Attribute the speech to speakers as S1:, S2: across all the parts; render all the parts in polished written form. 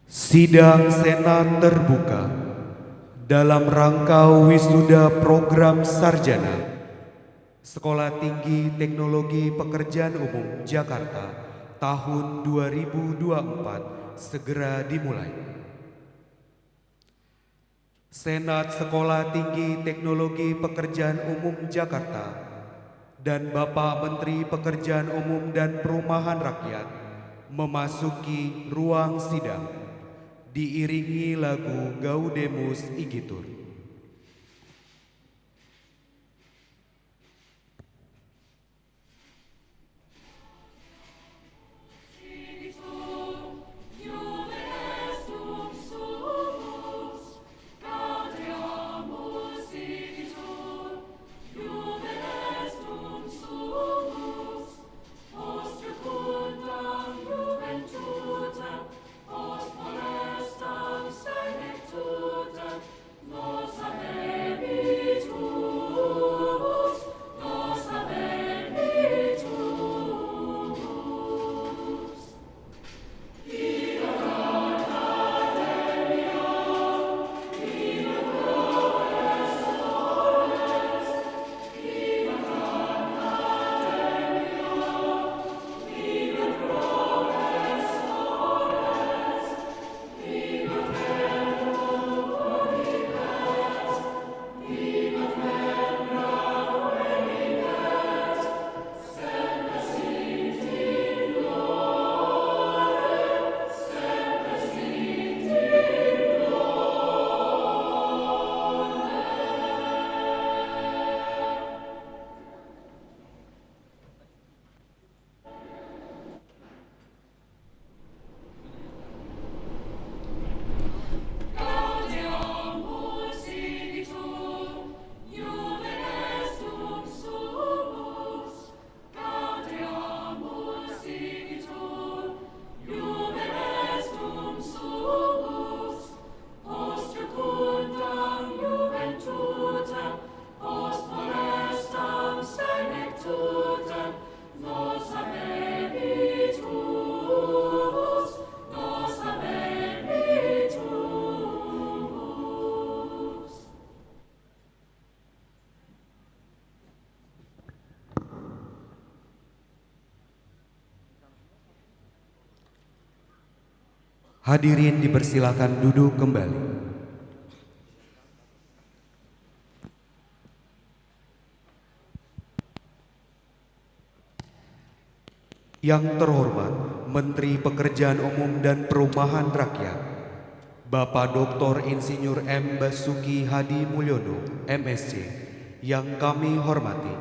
S1: Sidang Senat terbuka dalam rangka wisuda program sarjana Sekolah Tinggi Teknologi Pekerjaan Umum Jakarta tahun 2024 segera dimulai. Senat Sekolah Tinggi Teknologi Pekerjaan Umum Jakarta dan Bapak Menteri Pekerjaan Umum dan Perumahan Rakyat memasuki ruang sidang diiringi lagu Gaudemus Igitur. Hadirin dipersilakan duduk kembali. Yang terhormat Menteri Pekerjaan Umum dan Perumahan Rakyat, Bapak Dr. Insinyur M. Basuki Hadi Mulyono, MSc, yang kami hormati,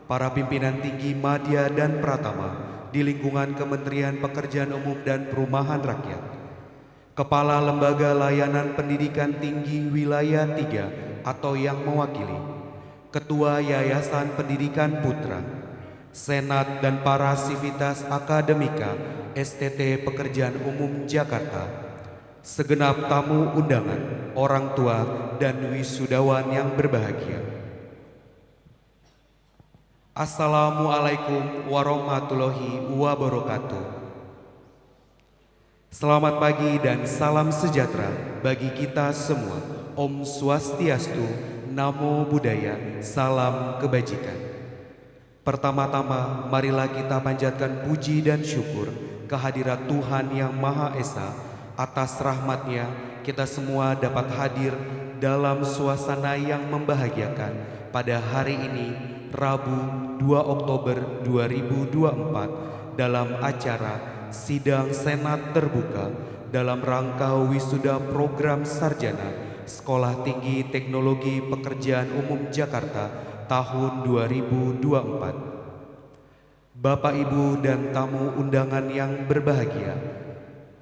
S1: para pimpinan tinggi madya dan pratama di lingkungan Kementerian Pekerjaan Umum dan Perumahan Rakyat, Kepala Lembaga Layanan Pendidikan Tinggi Wilayah 3 atau yang mewakili, Ketua Yayasan Pendidikan Putra, Senat dan para sivitas akademika STT Pekerjaan Umum Jakarta, segenap tamu undangan, orang tua, dan wisudawan yang berbahagia. Assalamualaikum warahmatullahi wabarakatuh. Selamat pagi dan salam sejahtera bagi kita semua. Om Swastiastu, Namo Buddhaya, salam kebajikan. Pertama-tama, marilah kita panjatkan puji dan syukur kehadirat Tuhan Yang Maha Esa. Atas rahmat-Nya, kita semua dapat hadir dalam suasana yang membahagiakan pada hari ini, Rabu 2 Oktober 2024, dalam acara Sidang Senat Terbuka dalam rangka wisuda program sarjana Sekolah Tinggi Teknologi Pekerjaan Umum Jakarta tahun 2024. Bapak, Ibu, dan tamu undangan yang berbahagia,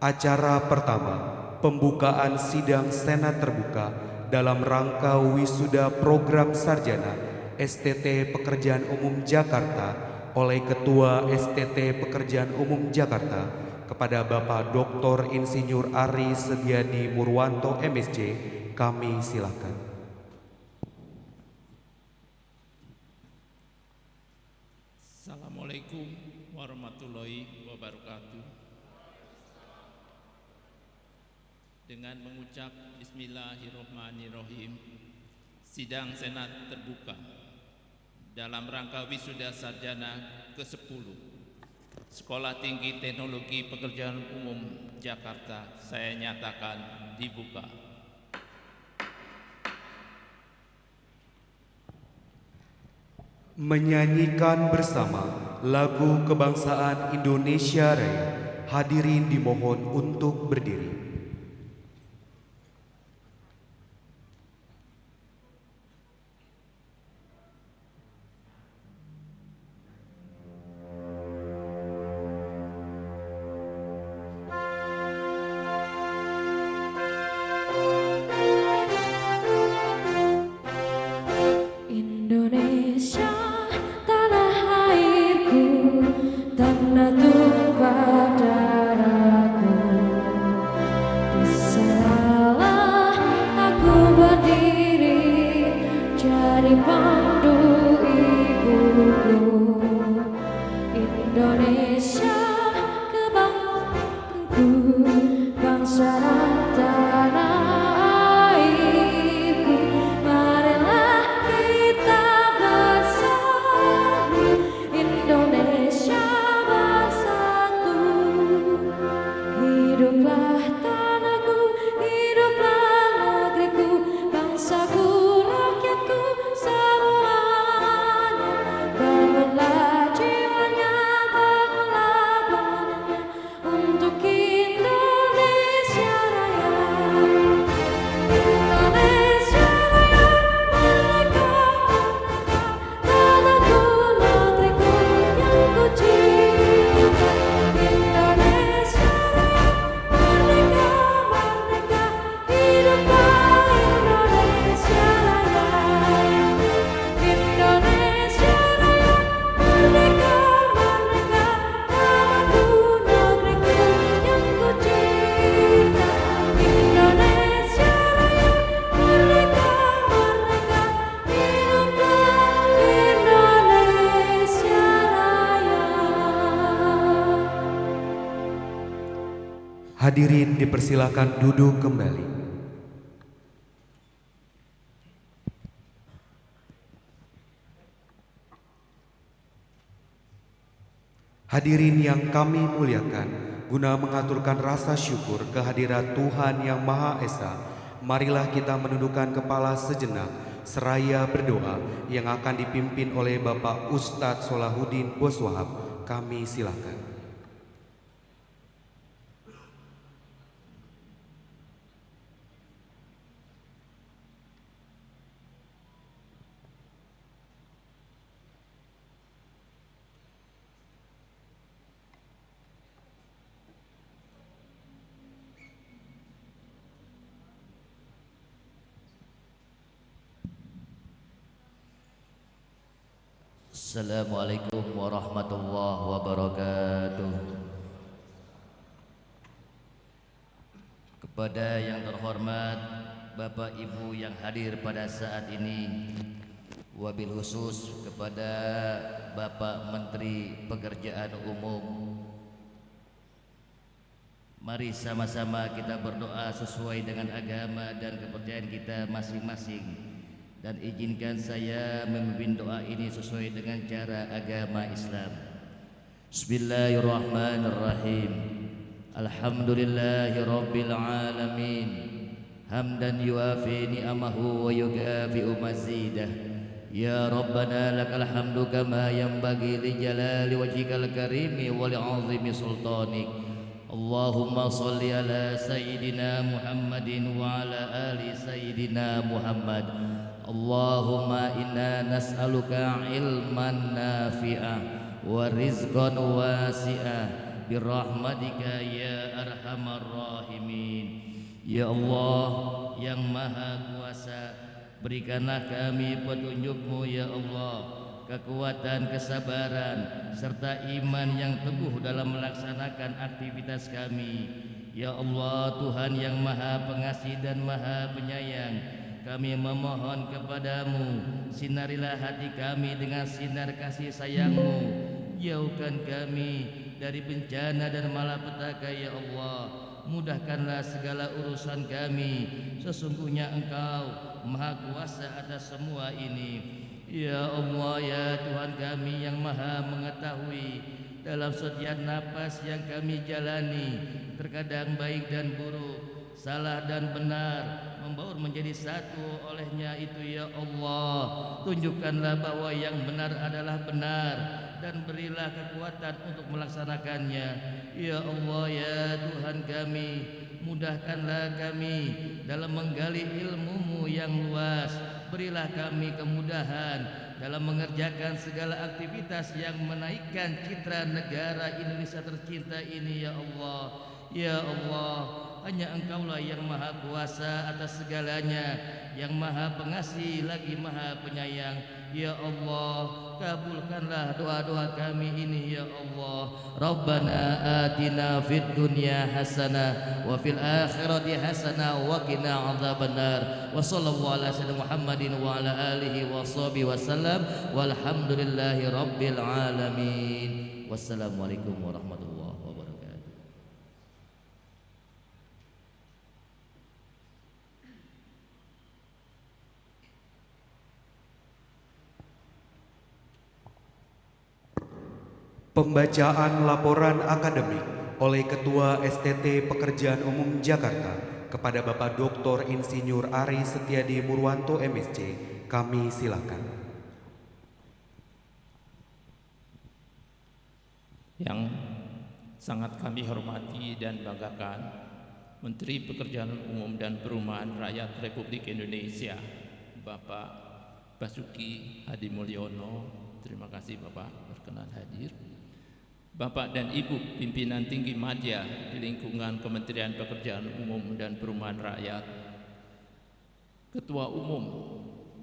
S1: acara pertama pembukaan sidang Senat Terbuka dalam rangka wisuda program sarjana STT Pekerjaan Umum Jakarta oleh Ketua STT Pekerjaan Umum Jakarta kepada Bapak Dr. Insinyur Ari Setiadi Murwanto, MSc, kami silakan.
S2: Assalamualaikum warahmatullahi wabarakatuh. warahmatullahi wabarakatuh.
S3: Assalamualaikum warahmatullahi wabarakatuh. Assalamualaikum warahmatullahi wabarakatuh. Assalamualaikum warahmatullahi wabarakatuh. Assalamualaikum warahmatullahi wabarakatuh. Assalamualaikum warahmatullahi wabarakatuh.
S2: Dengan mengucap Bismillahirrahmanirrahim, sidang Senat terbuka dalam rangka wisuda sarjana ke-10 Sekolah Tinggi Teknologi Pekerjaan Umum Jakarta saya nyatakan dibuka.
S1: Menyanyikan bersama lagu kebangsaan Indonesia Raya, hadirin dimohon untuk berdiri.
S3: Indonesia, tanah airku, tanah tumpah darahku. Di sanalah aku berdiri, jadi pandu ibuku. Indonesia, kebanggaanku, bangsa dan tanah airku. Marilah kita bersatu, Indonesia bersatu. Hiduplah tanahku, hiduplah negeriku, bangsaku, rakyatku semuanya. Bangunlah jiwanya, bangunlah badannya untuk Indonesia Raya. Indonesia Raya, merdeka, merdeka, tanahku, negeriku yang ku cinta. Indonesia Raya, merdeka, merdeka, hiduplah Indonesia Raya. Indonesia Raya, merdeka, merdeka, tanahku, negeriku yang ku cinta. Indonesia Raya, merdeka, merdeka, hiduplah Indonesia Raya.
S1: Hadirin dipersilakan duduk kembali. Hadirin yang kami muliakan, guna mengaturkan rasa syukur kehadirat Tuhan Yang Maha Esa, marilah kita menundukkan kepala sejenak seraya berdoa yang akan dipimpin oleh Bapak Ustadz Solahuddin Boswahab. Kami silakan.
S4: Assalamualaikum warahmatullahi wabarakatuh. Kepada yang terhormat Bapak Ibu yang hadir pada saat ini, wabil khusus kepada Bapak Menteri Pekerjaan Umum, mari sama-sama kita berdoa sesuai dengan agama dan kepercayaan kita masing-masing. Dan izinkan saya memimpin doa ini sesuai dengan cara agama Islam. Bismillahirrahmanirrahim. Alhamdulillahi rabbil alamin. Hamdan yuafi ni'amahu wa yukafi'u mazidah. Ya Rabbana lakal hamdu kama yanbaghi li jalali wajhikal karimi wa li'azimi sultanik. Allahumma salli ala Sayyidina Muhammadin wa ala ali Sayyidina Muhammad. Allahumma inna nas'aluka ilman nafi'ah wa rizqan wasi'ah birahmatika ya arhamar rahimin. Ya Allah yang maha kuasa, berikanlah kami petunjuk-Mu ya Allah, kekuatan, kesabaran, serta iman yang teguh dalam melaksanakan aktivitas kami. Ya Allah, Tuhan yang maha pengasih dan maha penyayang, kami memohon kepadamu, sinarilah hati kami dengan sinar kasih sayang-Mu. Jauhkan kami dari bencana dan malapetaka ya Allah. mudahkanlah segala urusan kami. Sesungguhnya Engkau Maha Kuasa atas semua ini. Ya Allah, ya Tuhan kami yang Maha mengetahui dalam setiap napas yang kami jalani, terkadang baik dan buruk, salah dan benar, membaur menjadi satu olehnya itu. Ya Allah, tunjukkanlah bahwa yang benar adalah benar dan berilah kekuatan untuk melaksanakannya. Ya Allah, ya Tuhan kami, mudahkanlah kami dalam menggali ilmu-Mu yang luas. Berilah kami kemudahan dalam mengerjakan segala aktivitas yang menaikkan citra negara Indonesia tercinta ini. Ya Allah, ya Allah, hanya Engkaulah yang Maha Kuasa atas segalanya, yang Maha Pengasih lagi Maha Penyayang. Ya Allah, kabulkanlah doa-doa kami ini. Ya Allah, Rabbana atina fid dunya hasanah wa fil akhirati hasanah wa qina adzabannar. Wa sallallahu ala sayyidina Muhammadin wa ala alihi wa sahbihi wasallam walhamdulillahi rabbil alamin. Wassalamualaikum warahmatullahi wabarakatuh.
S1: Pembacaan laporan akademik oleh Ketua STT Pekerjaan Umum Jakarta kepada Bapak Dr. Insinyur Ari Setiadi Murwanto MSc. Kami silakan.
S2: Yang sangat kami hormati dan banggakan, Menteri Pekerjaan Umum dan Perumahan Rakyat Republik Indonesia, Bapak Basuki Hadi Mulyono. Terima kasih Bapak berkenan hadir. Bapak dan Ibu pimpinan tinggi madya di lingkungan Kementerian Pekerjaan Umum dan Perumahan Rakyat, Ketua Umum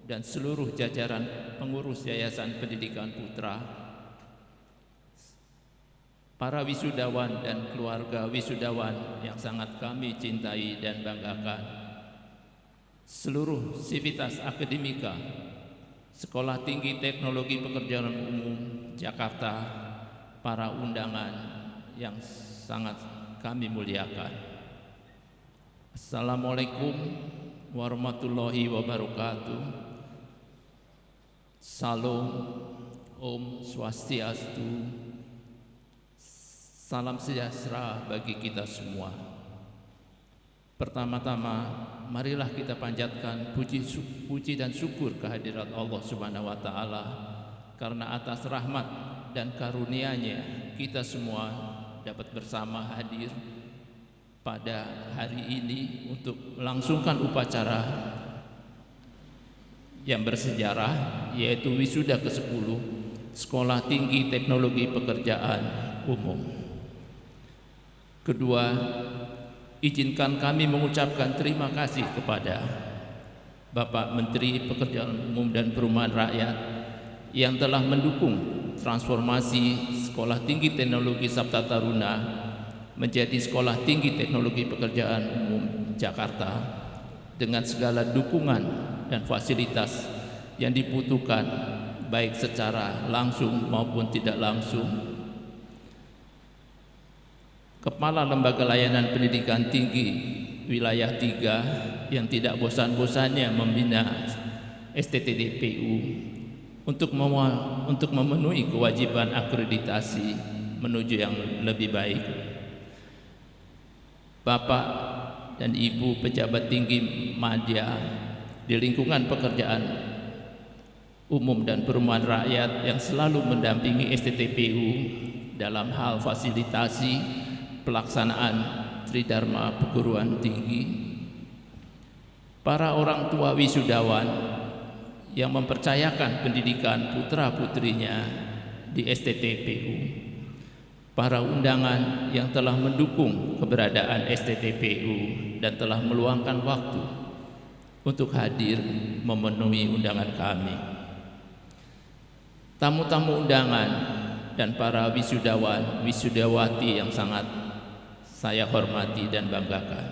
S2: dan seluruh jajaran pengurus Yayasan Pendidikan Putra, para wisudawan dan keluarga wisudawan yang sangat kami cintai dan banggakan, seluruh sivitas akademika Sekolah Tinggi Teknologi Pekerjaan Umum Jakarta, para undangan yang sangat kami muliakan. Assalamualaikum warahmatullahi wabarakatuh. Salam, Om Swastiastu, salam sejahtera bagi kita semua. Pertama-tama, marilah kita panjatkan puji dan syukur kehadirat Allah Subhanahu wa Ta'ala, karena atas rahmat dan karunia-Nya kita semua dapat bersama hadir pada hari ini untuk melangsungkan upacara yang bersejarah, yaitu wisuda ke-10 Sekolah Tinggi Teknologi Pekerjaan Umum. Kedua, izinkan kami mengucapkan terima kasih kepada Bapak Menteri Pekerjaan Umum dan Perumahan Rakyat yang telah mendukung transformasi Sekolah Tinggi Teknologi Sabta Taruna menjadi Sekolah Tinggi Teknologi Pekerjaan Umum Jakarta dengan segala dukungan dan fasilitas yang dibutuhkan, baik secara langsung maupun tidak langsung. Kepala Lembaga Layanan Pendidikan Tinggi Wilayah 3 yang tidak bosan-bosannya membina STTDPU untuk memenuhi kewajiban akreditasi menuju yang lebih baik. Bapak dan Ibu pejabat tinggi madya di lingkungan pekerjaan umum dan perumahan rakyat yang selalu mendampingi STTPU dalam hal fasilitasi pelaksanaan Tridharma Perguruan Tinggi, para orang tua wisudawan yang mempercayakan pendidikan putra-putrinya di STTPU, para undangan yang telah mendukung keberadaan STTPU dan telah meluangkan waktu untuk hadir memenuhi undangan kami, tamu-tamu undangan dan para wisudawan, wisudawati yang sangat saya hormati dan banggakan.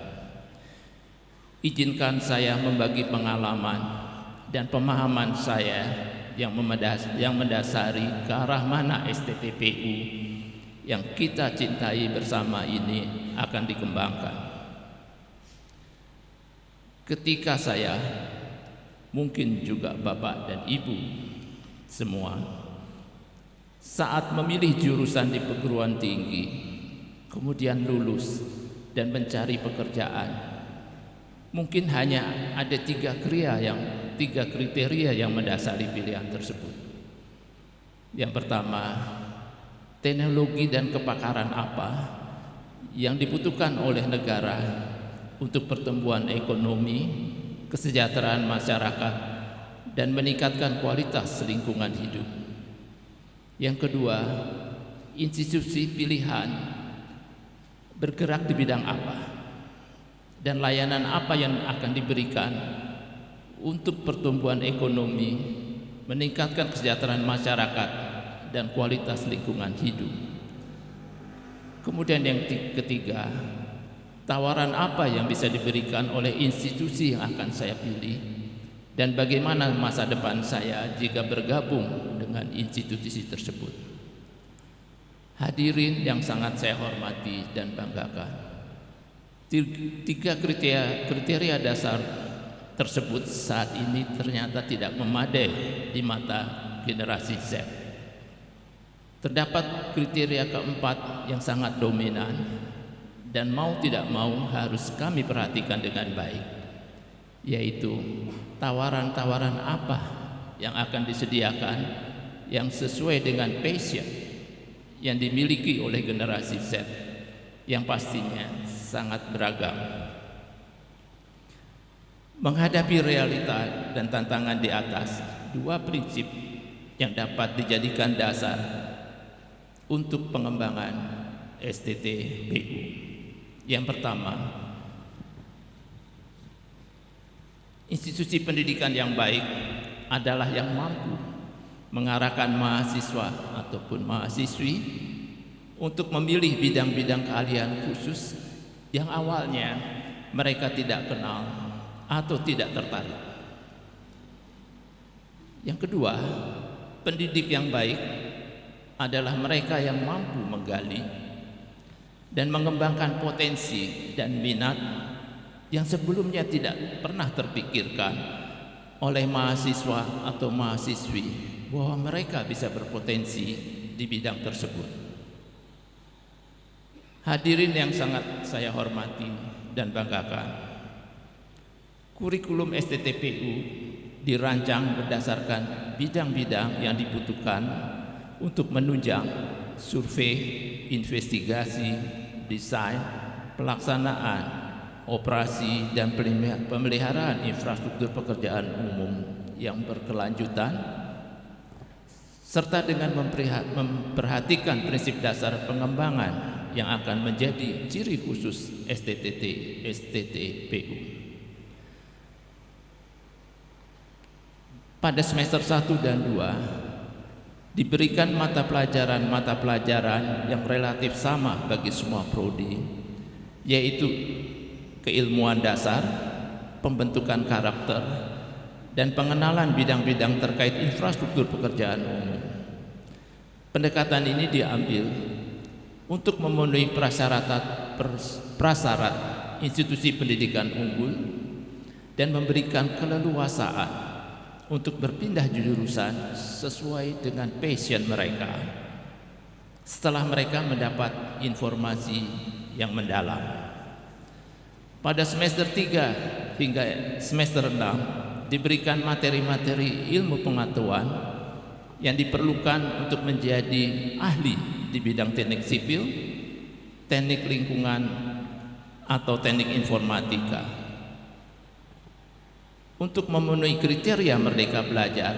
S2: Izinkan saya membagi pengalaman dan pemahaman saya yang mendasari ke arah mana STTPU yang kita cintai bersama ini akan dikembangkan. Ketika saya, mungkin juga Bapak dan Ibu semua, saat memilih jurusan di perguruan tinggi, kemudian lulus dan mencari pekerjaan, mungkin hanya ada tiga kriteria yang mendasari pilihan tersebut. Yang pertama, teknologi dan kepakaran apa yang dibutuhkan oleh negara untuk pertumbuhan ekonomi, kesejahteraan masyarakat, dan meningkatkan kualitas lingkungan hidup. Yang kedua, institusi pilihan bergerak di bidang apa dan layanan apa yang akan diberikan untuk pertumbuhan ekonomi, meningkatkan kesejahteraan masyarakat, dan kualitas lingkungan hidup. Kemudian yang ketiga, tawaran apa yang bisa diberikan oleh institusi yang akan saya pilih, dan bagaimana masa depan saya jika bergabung dengan institusi tersebut. Hadirin yang sangat saya hormati dan banggakan, tiga kriteria dasar tersebut saat ini ternyata tidak memadai di mata generasi Z. Terdapat kriteria keempat yang sangat dominan dan mau tidak mau harus kami perhatikan dengan baik, yaitu tawaran-tawaran apa yang akan disediakan yang sesuai dengan passion yang dimiliki oleh generasi Z yang pastinya sangat beragam. Menghadapi realita dan tantangan di atas, dua prinsip yang dapat dijadikan dasar untuk pengembangan STTPU. Yang pertama, institusi pendidikan yang baik adalah yang mampu mengarahkan mahasiswa ataupun mahasiswi untuk memilih bidang-bidang keahlian khusus yang awalnya mereka tidak kenal atau tidak tertarik. Yang kedua, pendidik yang baik adalah mereka yang mampu menggali dan mengembangkan potensi dan minat yang sebelumnya tidak pernah terpikirkan oleh mahasiswa atau mahasiswi bahwa mereka bisa berpotensi di bidang tersebut. Hadirin yang sangat saya hormati dan banggakan, kurikulum STTPU dirancang berdasarkan bidang-bidang yang dibutuhkan untuk menunjang survei, investigasi, desain, pelaksanaan, operasi, dan pemeliharaan infrastruktur pekerjaan umum yang berkelanjutan, serta dengan memperhatikan prinsip dasar pengembangan yang akan menjadi ciri khusus STTPU. Pada semester 1 dan 2 diberikan mata pelajaran yang relatif sama bagi semua prodi, yaitu keilmuan dasar, pembentukan karakter, dan pengenalan bidang-bidang terkait infrastruktur pekerjaan umum. Pendekatan ini diambil untuk memenuhi prasyarat institusi pendidikan unggul dan memberikan keleluasaan untuk berpindah jurusan sesuai dengan passion mereka setelah mereka mendapat informasi yang mendalam. Pada semester 3 hingga semester 6 diberikan materi-materi ilmu pengetahuan yang diperlukan untuk menjadi ahli di bidang teknik sipil, teknik lingkungan, atau teknik informatika. Untuk memenuhi kriteria Merdeka Belajar,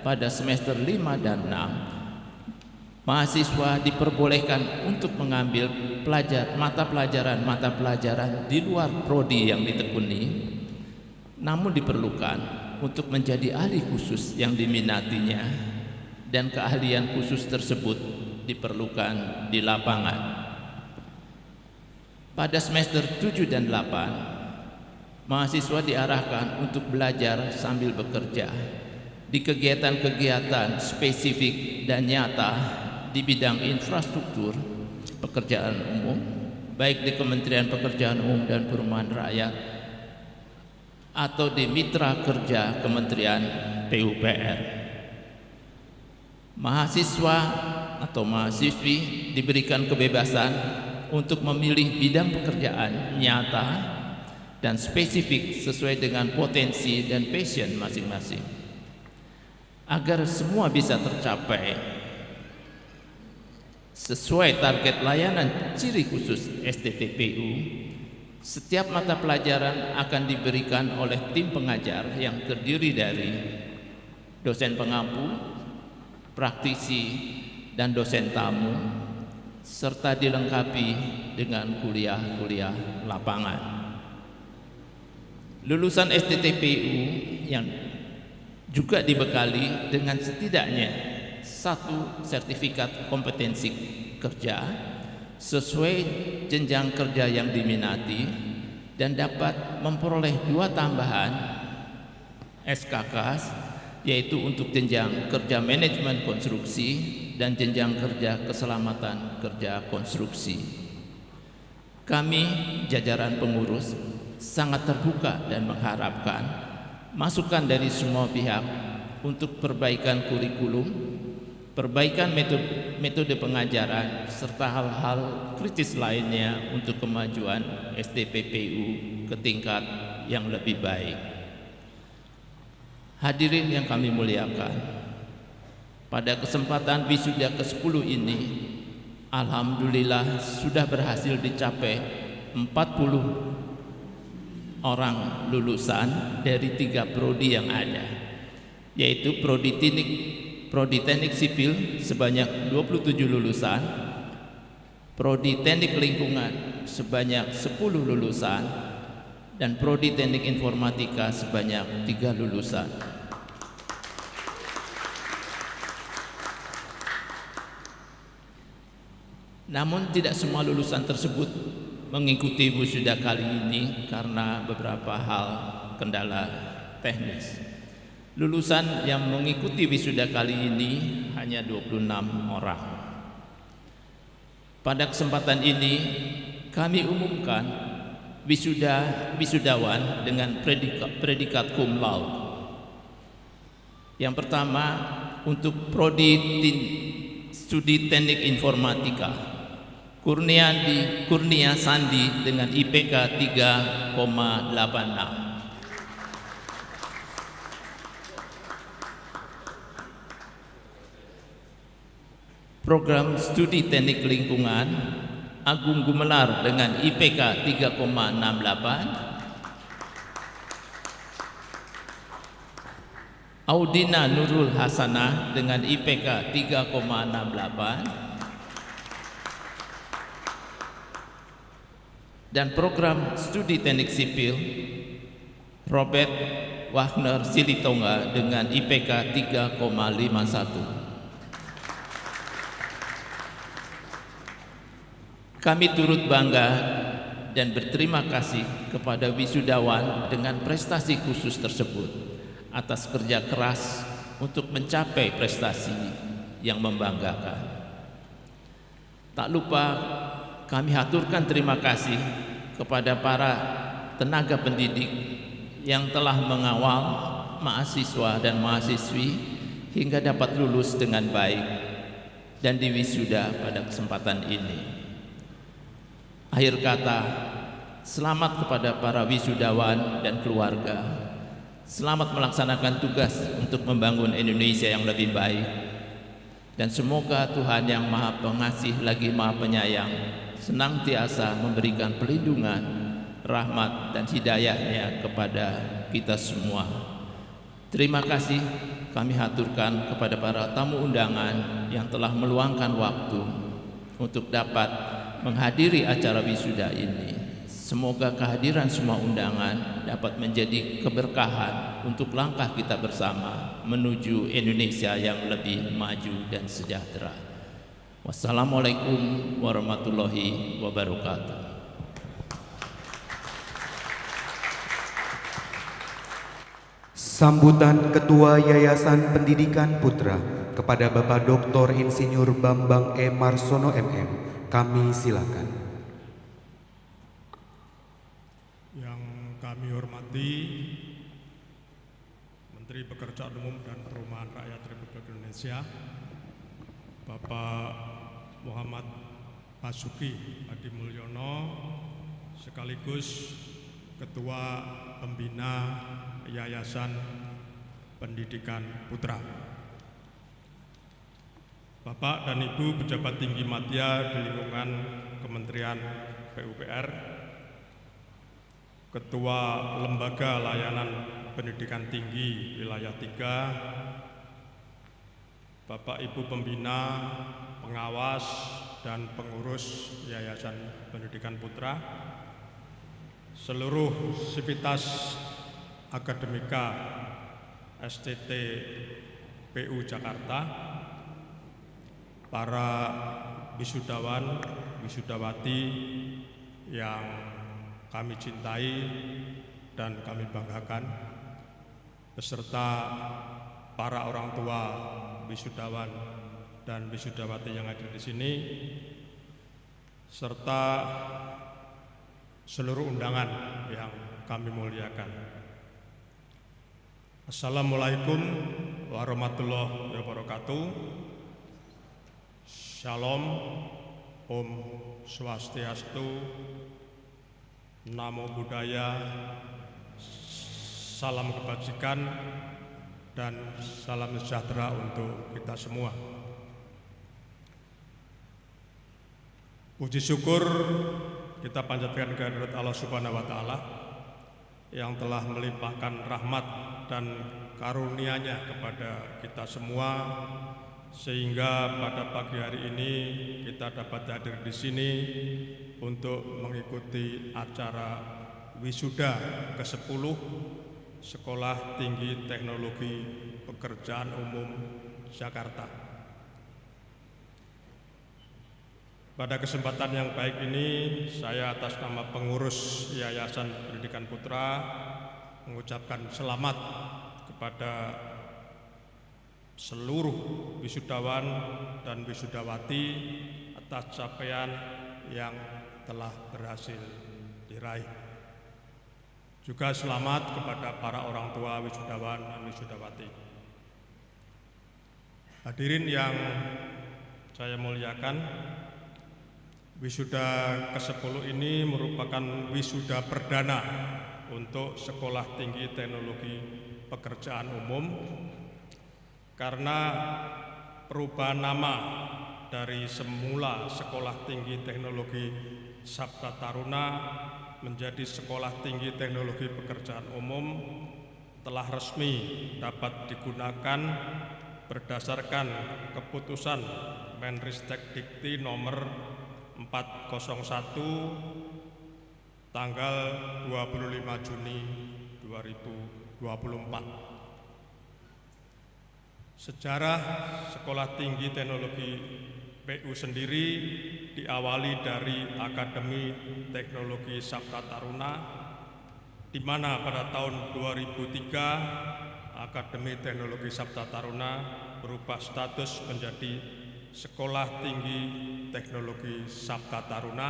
S2: pada semester 5 dan 6 mahasiswa diperbolehkan untuk mengambil mata pelajaran di luar prodi yang ditekuni, namun diperlukan untuk menjadi ahli khusus yang diminatinya, dan keahlian khusus tersebut diperlukan di lapangan. Pada semester 7 dan 8 mahasiswa diarahkan untuk belajar sambil bekerja di kegiatan-kegiatan spesifik dan nyata di bidang infrastruktur pekerjaan umum, baik di Kementerian Pekerjaan Umum dan Perumahan Rakyat atau di mitra kerja Kementerian PUPR. Mahasiswa atau mahasiswi diberikan kebebasan untuk memilih bidang pekerjaan nyata dan spesifik sesuai dengan potensi dan passion masing-masing. Agar semua bisa tercapai sesuai target layanan ciri khusus STTPU, setiap mata pelajaran akan diberikan oleh tim pengajar yang terdiri dari dosen pengampu, praktisi, dan dosen tamu, serta dilengkapi dengan kuliah-kuliah lapangan. Lulusan STTPU yang juga dibekali dengan setidaknya 1 sertifikat kompetensi kerja sesuai jenjang kerja yang diminati dan dapat memperoleh 2 tambahan SKK, yaitu untuk jenjang kerja manajemen konstruksi dan jenjang kerja keselamatan kerja konstruksi. Kami, jajaran pengurus, sangat terbuka dan mengharapkan masukan dari semua pihak untuk perbaikan kurikulum, perbaikan metode pengajaran, serta hal-hal kritis lainnya untuk kemajuan STPPU ke tingkat yang lebih baik. Hadirin yang kami muliakan, pada kesempatan wisuda ke-10 ini, alhamdulillah sudah berhasil dicapai 40 orang lulusan dari 3 prodi yang ada, yaitu Prodi Teknik Sipil sebanyak 27 lulusan, Prodi Teknik Lingkungan sebanyak 10 lulusan, dan Prodi Teknik Informatika sebanyak 3 lulusan. Namun tidak semua lulusan tersebut mengikuti wisuda kali ini karena beberapa hal kendala teknis. Lulusan yang mengikuti wisuda kali ini hanya 26 orang. Pada kesempatan ini kami umumkan wisudawan dengan predikat cum laude. Yang pertama untuk Prodi Studi Teknik Informatika, Kurnia Sandi dengan IPK 3,86. Program Studi Teknik Lingkungan, Agung Gumelar dengan IPK 3,68. Audina Nurul Hasanah dengan IPK 3,68. Dan program Studi Teknik Sipil, Robert Wagner Silitonga dengan IPK 3,51. Kami turut bangga dan berterima kasih kepada wisudawan dengan prestasi khusus tersebut atas kerja keras untuk mencapai prestasi yang membanggakan. Tak lupa kami haturkan terima kasih kepada para tenaga pendidik yang telah mengawal mahasiswa dan mahasiswi hingga dapat lulus dengan baik dan diwisuda pada kesempatan ini. Akhir kata, selamat kepada para wisudawan dan keluarga. Selamat melaksanakan tugas untuk membangun Indonesia yang lebih baik. Dan semoga Tuhan yang Maha Pengasih lagi Maha Penyayang senantiasa memberikan perlindungan, rahmat dan hidayahnya kepada kita semua. Terima kasih kami haturkan kepada para tamu undangan yang telah meluangkan waktu untuk dapat menghadiri acara wisuda ini. Semoga kehadiran semua undangan dapat menjadi keberkahan untuk langkah kita bersama menuju Indonesia yang lebih maju dan sejahtera. Wassalamualaikum warahmatullahi wabarakatuh.
S1: Sambutan Ketua Yayasan Pendidikan Putra kepada Bapak Dr. Insinyur Bambang E. Marsono MM, kami silakan.
S5: kami hormati Menteri Pekerjaan Umum dan Perumahan Rakyat Republik Indonesia, Bapak Muhammad Basuki Hadi Mulyono, sekaligus Ketua Pembina Yayasan Pendidikan Putra. Bapak dan Ibu pejabat tinggi media di lingkungan Kementerian PUPR, Ketua Lembaga Layanan Pendidikan Tinggi Wilayah 3, Bapak Ibu Pembina, Pengawas, dan Pengurus Yayasan Pendidikan Putra, seluruh sivitas akademika STT PU Jakarta, para wisudawan, wisudawati yang kami cintai dan kami banggakan, beserta para orang tua wisudawan dan wisudawati yang hadir di sini, serta seluruh undangan yang kami muliakan. Assalamualaikum warahmatullahi wabarakatuh. Shalom, Om Swastiastu, Namo Buddhaya, salam kebajikan, dan salam sejahtera untuk kita semua. Puji syukur kita panjatkan kehadirat Allah Subhanahu wa Ta'ala yang telah melimpahkan rahmat dan karunia-Nya kepada kita semua, sehingga pada pagi hari ini kita dapat hadir di sini untuk mengikuti acara wisuda ke-10 Sekolah Tinggi Teknologi Pekerjaan Umum Jakarta. Pada kesempatan yang baik ini, saya atas nama pengurus Yayasan Pendidikan Putra mengucapkan selamat kepada seluruh wisudawan dan wisudawati atas capaian yang telah berhasil diraih. Juga selamat kepada para orang tua wisudawan dan wisudawati. Hadirin yang saya muliakan, wisuda ke-10 ini merupakan wisuda perdana untuk Sekolah Tinggi Teknologi Pekerjaan Umum, karena perubahan nama dari semula Sekolah Tinggi Teknologi Sabta Taruna menjadi Sekolah Tinggi Teknologi Pekerjaan Umum telah resmi dapat digunakan berdasarkan keputusan Menristek Dikti nomor 401 tanggal 25 Juni 2024. Sejarah Sekolah Tinggi Teknologi PU sendiri diawali dari Akademi Teknologi Sabta Taruna, di mana pada tahun 2003 Akademi Teknologi Sabta Taruna berubah status menjadi Sekolah Tinggi Teknologi Sabta Taruna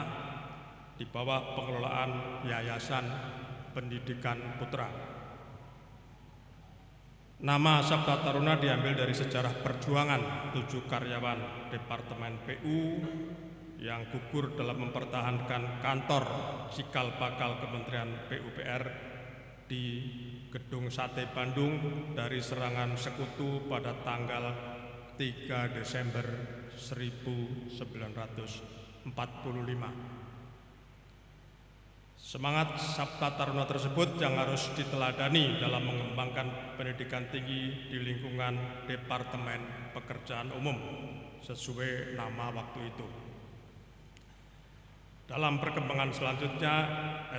S5: di bawah pengelolaan Yayasan Pendidikan Putra. Nama Sabta Taruna diambil dari sejarah perjuangan 7 karyawan Departemen PU yang gugur dalam mempertahankan kantor cikal bakal Kementerian PUPR di Gedung Sate Bandung dari serangan sekutu pada tanggal 3 Desember 1945. Semangat Sabta Taruna tersebut yang harus diteladani dalam mengembangkan pendidikan tinggi di lingkungan Departemen Pekerjaan Umum sesuai nama waktu itu. Dalam perkembangan selanjutnya,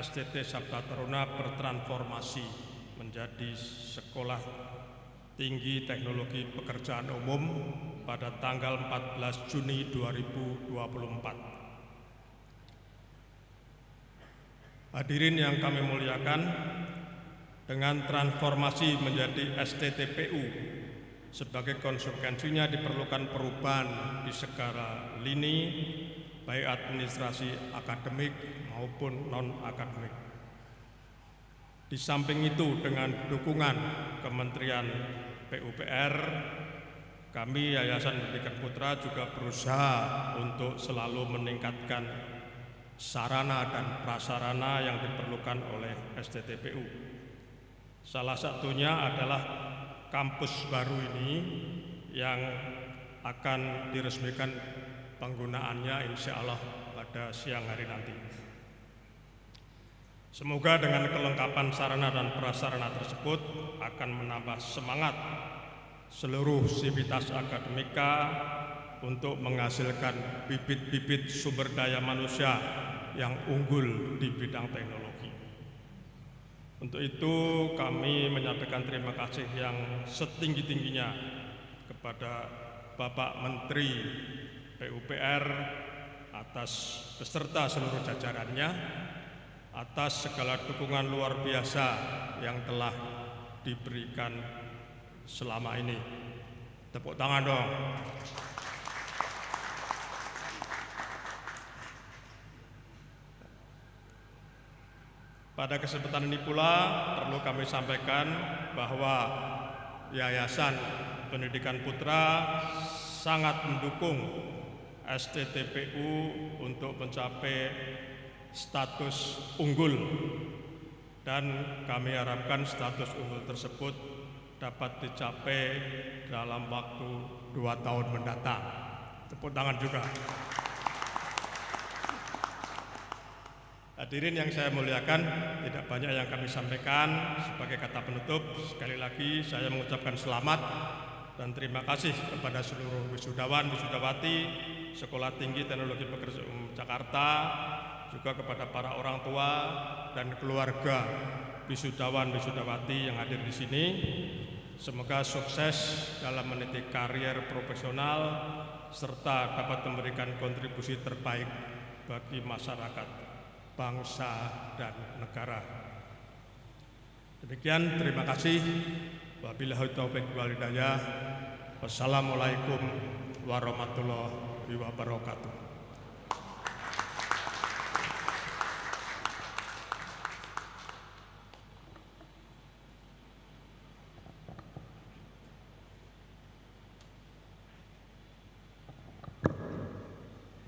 S5: STT Sabta Taruna bertransformasi menjadi Sekolah Tinggi Teknologi Pekerjaan Umum pada tanggal 14 Juni 2024. Hadirin yang kami muliakan, dengan transformasi menjadi STTPU, sebagai konsekuensinya diperlukan perubahan di segala lini, baik administrasi akademik maupun non-akademik. Di samping itu, dengan dukungan Kementerian PUPR, kami Yayasan Pendidikan Putra juga berusaha untuk selalu meningkatkan sarana dan prasarana yang diperlukan oleh STTPU. Salah satunya adalah kampus baru ini yang akan diresmikan penggunaannya insya Allah pada siang hari nanti. Semoga dengan kelengkapan sarana dan prasarana tersebut akan menambah semangat seluruh sivitas akademika untuk menghasilkan bibit-bibit sumber daya manusia yang unggul di bidang teknologi. Untuk itu kami menyampaikan terima kasih yang setinggi-tingginya kepada Bapak Menteri PUPR atas beserta seluruh jajarannya atas segala dukungan luar biasa yang telah diberikan selama ini. Tepuk tangan dong. Pada kesempatan ini pula perlu kami sampaikan bahwa Yayasan Pendidikan Putra sangat mendukung STTPU untuk mencapai status unggul, dan kami harapkan status unggul tersebut dapat dicapai dalam waktu 2 tahun mendatang. Tepuk tangan juga. Hadirin yang saya muliakan, tidak banyak yang kami sampaikan. Sebagai kata penutup, sekali lagi saya mengucapkan selamat dan terima kasih kepada seluruh wisudawan, wisudawati Sekolah Tinggi Teknologi Pekerjaan Umum Jakarta, juga kepada para orang tua dan keluarga wisudawan, wisudawati yang hadir di sini. Semoga sukses dalam meniti karier profesional serta dapat memberikan kontribusi terbaik bagi masyarakat, bangsa, dan negara. Demikian, terima kasih. Wabillahi taufiq wal hidayah. Wassalamualaikum warahmatullahi wabarakatuh.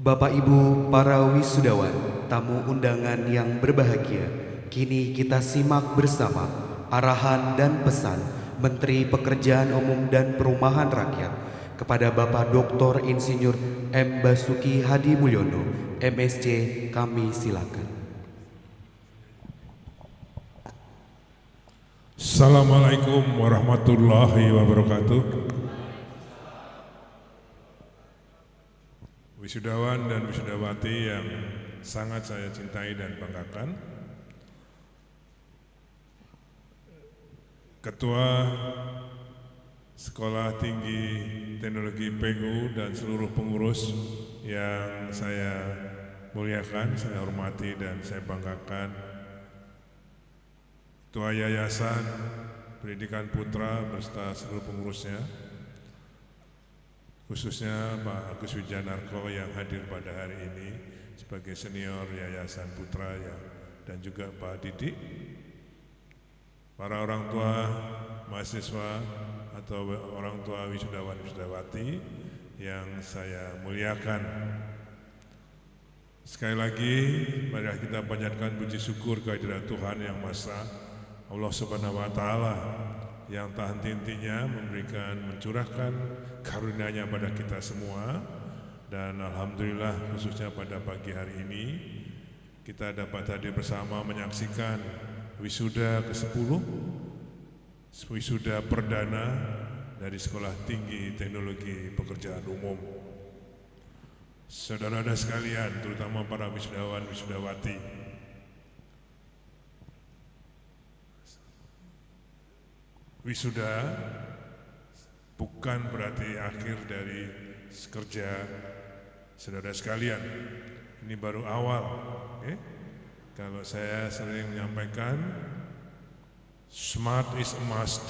S1: Bapak Ibu para wisudawan, tamu undangan yang berbahagia, kini kita simak bersama arahan dan pesan Menteri Pekerjaan Umum dan Perumahan Rakyat kepada Bapak Dr. Insinyur M. Basuki Hadi Mulyono, MSc. Kami silakan.
S6: Assalamualaikum warahmatullahi wabarakatuh. Wisudawan dan wisudawati yang sangat saya cintai dan banggakan, Ketua Sekolah Tinggi Teknologi PEGU dan seluruh pengurus yang saya muliakan, saya hormati dan saya banggakan, Ketua Yayasan Pendidikan Putra beserta seluruh pengurusnya, khususnya Pak Agus Wijanarko yang hadir pada hari ini sebagai senior Yayasan Putra dan juga Pak Didik, para orang tua mahasiswa atau orang tua wisudawan wisudawati yang saya muliakan. Sekali lagi, mari kita panjatkan puji syukur kehadirat Tuhan Yang Maha Esa, Allah Subhanahu wa Ta'ala, yang tak henti-hentinya mencurahkan karunia-Nya pada kita semua. Dan alhamdulillah, khususnya pada pagi hari ini kita dapat hadir bersama menyaksikan wisuda ke-10, wisuda perdana dari Sekolah Tinggi Teknologi Pekerjaan Umum. Saudara-saudara sekalian, terutama para wisudawan wisudawati, wisuda bukan berarti akhir dari kerja saudara sekalian. Ini baru awal. Kalau saya sering menyampaikan, smart is a must,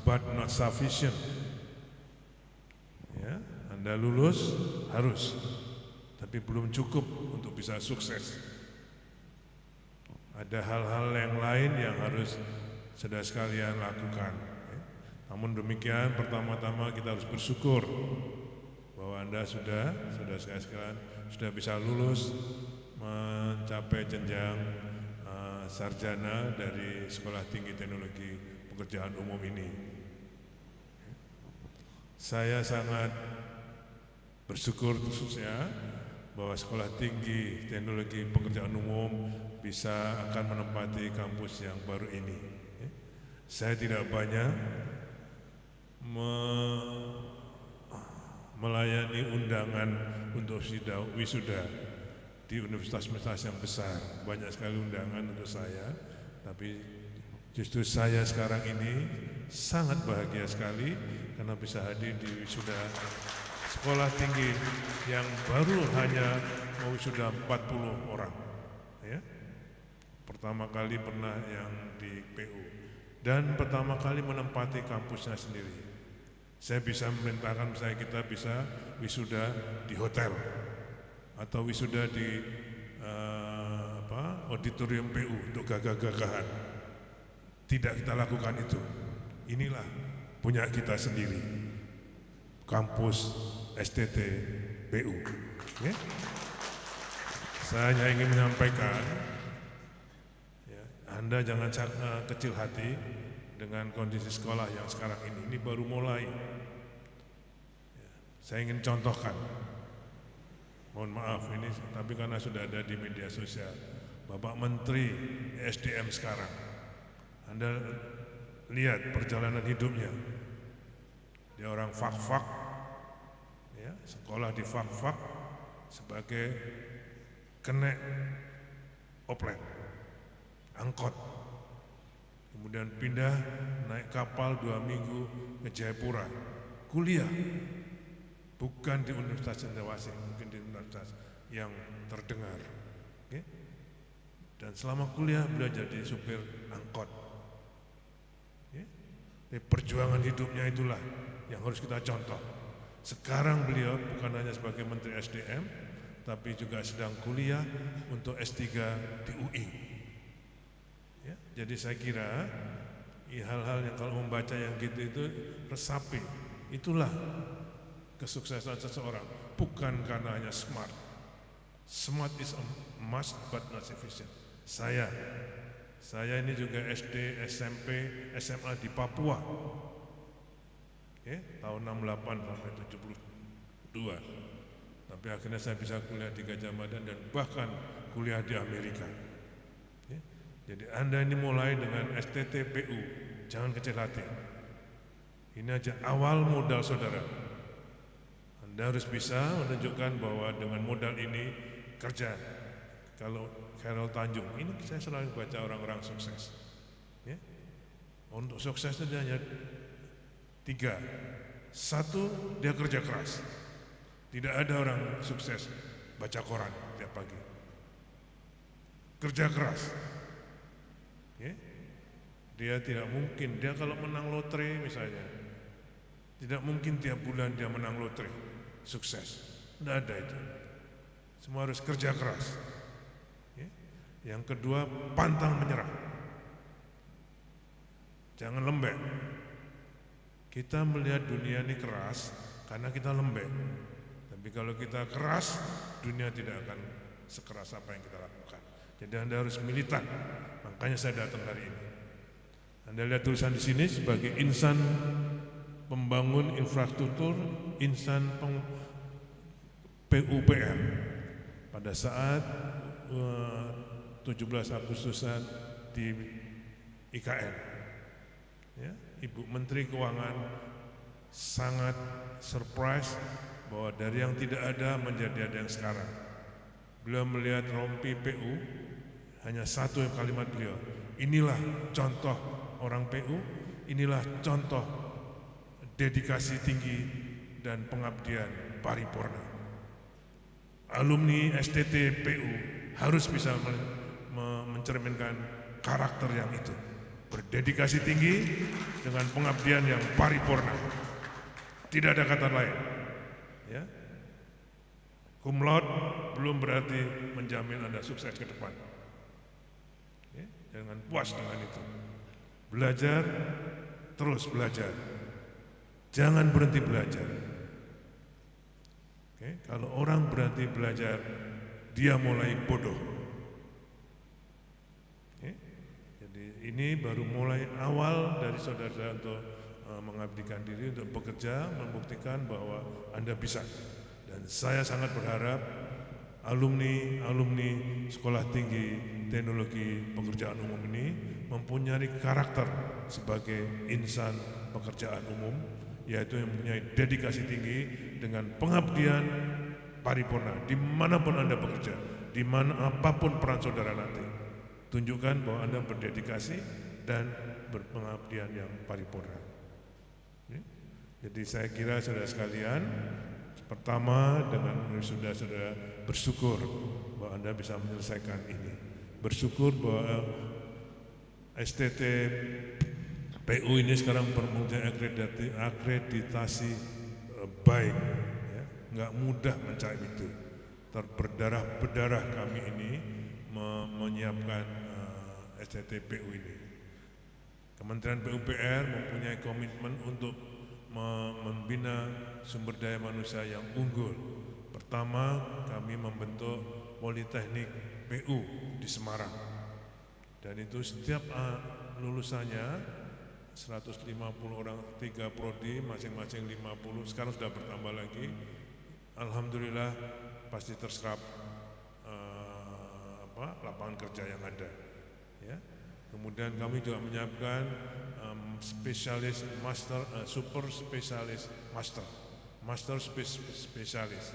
S6: but not sufficient. Ya, Anda lulus harus, tapi belum cukup untuk bisa sukses. Ada hal-hal yang lain yang harus saudara sekalian lakukan. Namun demikian, pertama-tama kita harus bersyukur bahwa Anda saudara sekalian sudah bisa lulus mencapai jenjang sarjana dari Sekolah Tinggi Teknologi Pekerjaan Umum ini. Saya sangat bersyukur khususnya bahwa Sekolah Tinggi Teknologi Pekerjaan Umum bisa akan menempati kampus yang baru ini. Saya tidak banyak melayani undangan untuk wisuda di universitas-universitas yang besar. Banyak sekali undangan untuk saya, tapi justru saya sekarang ini sangat bahagia sekali karena bisa hadir di wisuda sekolah tinggi yang baru hanya mau wisuda 40 orang. Ya. Pertama kali pernah yang di PU dan pertama kali menempati kampusnya sendiri. Saya bisa memerintahkan kita bisa wisuda di hotel atau wisuda di auditorium PU untuk gagah-gagahan. Tidak kita lakukan itu. Inilah punya kita sendiri, kampus STT PU. Ya. Saya hanya ingin menyampaikan, ya, Anda jangan kecil hati dengan kondisi sekolah yang sekarang ini. Ini baru mulai. Ya, saya ingin contohkan. Mohon maaf ini, tapi karena sudah ada di media sosial, Bapak Menteri SDM sekarang, Anda lihat perjalanan hidupnya. Dia orang fak-fak, ya, sekolah di fak-fak sebagai kenek oplet, angkot. Kemudian pindah naik kapal 2 minggu ke Jayapura, kuliah. Bukan di Universitas Cendrawasih, mungkin di universitas yang terdengar. Okay? Dan selama kuliah beliau jadi supir angkot. Okay? Perjuangan hidupnya itulah yang harus kita contoh. Sekarang beliau bukan hanya sebagai Menteri SDM, tapi juga sedang kuliah untuk S3 di UI. Ya, jadi saya kira hal-hal yang kalau membaca yang gitu itu resapi. Itulah kesuksesan seseorang, bukan karena hanya smart. Smart is a must but not sufficient. Saya ini juga SD, SMP, SMA di Papua. Tahun 68 sampai 72. Tapi akhirnya saya bisa kuliah di Gajah Mada dan bahkan kuliah di Amerika. Jadi Anda ini mulai dengan STT PU, jangan kecil hati. Ini aja awal modal saudara. Anda harus bisa menunjukkan bahwa dengan modal ini kerja. Kalau Khairul Tanjung, ini saya selalu baca orang-orang sukses. Ya. Untuk sukses itu hanya 3. 1, dia kerja keras. Tidak ada orang sukses baca koran tiap pagi. Kerja keras. Ya. Dia tidak mungkin, dia kalau menang lotre misalnya, tidak mungkin tiap bulan dia menang lotre. Sukses, tidak ada itu. Semua harus kerja keras. Ya. Yang kedua, pantang menyerah. Jangan lembek. Kita melihat dunia ini keras karena kita lembek. Tapi kalau kita keras, dunia tidak akan sekeras apa yang kita lakukan. Jadi Anda harus militan. Makanya saya datang hari ini. Anda lihat tulisan di sini sebagai insan pembangun infrastruktur, insan PUPR pada saat 17 Agustusan di IKN. Ya, Ibu Menteri Keuangan sangat surprise bahwa dari yang tidak ada menjadi ada yang sekarang. Beliau melihat rompi PU, hanya satu kalimat beliau, inilah contoh orang PU, inilah contoh dedikasi tinggi dan pengabdian paripurna. Alumni STT PU harus bisa mencerminkan karakter yang itu, berdedikasi tinggi dengan pengabdian yang paripurna. Tidak ada kata lain. Ya. Cum laude belum berarti menjamin Anda sukses ke depan. dengan puas dengan itu. Belajar, terus belajar. Jangan berhenti belajar. Oke, kalau orang berhenti belajar, dia mulai bodoh. Oke, jadi ini baru mulai awal dari saudara untuk mengabdikan diri, untuk bekerja, membuktikan bahwa Anda bisa. Dan saya sangat berharap alumni Sekolah Tinggi Teknologi Pekerjaan Umum ini mempunyai karakter sebagai insan pekerjaan umum, yaitu yang mempunyai dedikasi tinggi dengan pengabdian paripurna dimanapun Anda bekerja, dimana apapun peran saudara nanti. Tunjukkan bahwa Anda berdedikasi dan berpengabdian yang paripurna. Jadi saya kira saudara sekalian, pertama dengan saudara bersyukur bahwa Anda bisa menyelesaikan ini. Bersyukur bahwa STT PU ini sekarang mempunyai akreditasi baik, ya. Nggak mudah mencari itu. Berdarah-berdarah kami ini menyiapkan STT PU ini. Kementerian PUPR mempunyai komitmen untuk membina sumber daya manusia yang unggul. Pertama, kami membentuk Politeknik PU di Semarang. Dan itu setiap lulusannya 150 orang, 3 prodi, masing-masing 50, sekarang sudah bertambah lagi. Alhamdulillah pasti terserap lapangan kerja yang ada. Ya. Kemudian kami juga menyiapkan spesialis master, super spesialis master spesialis,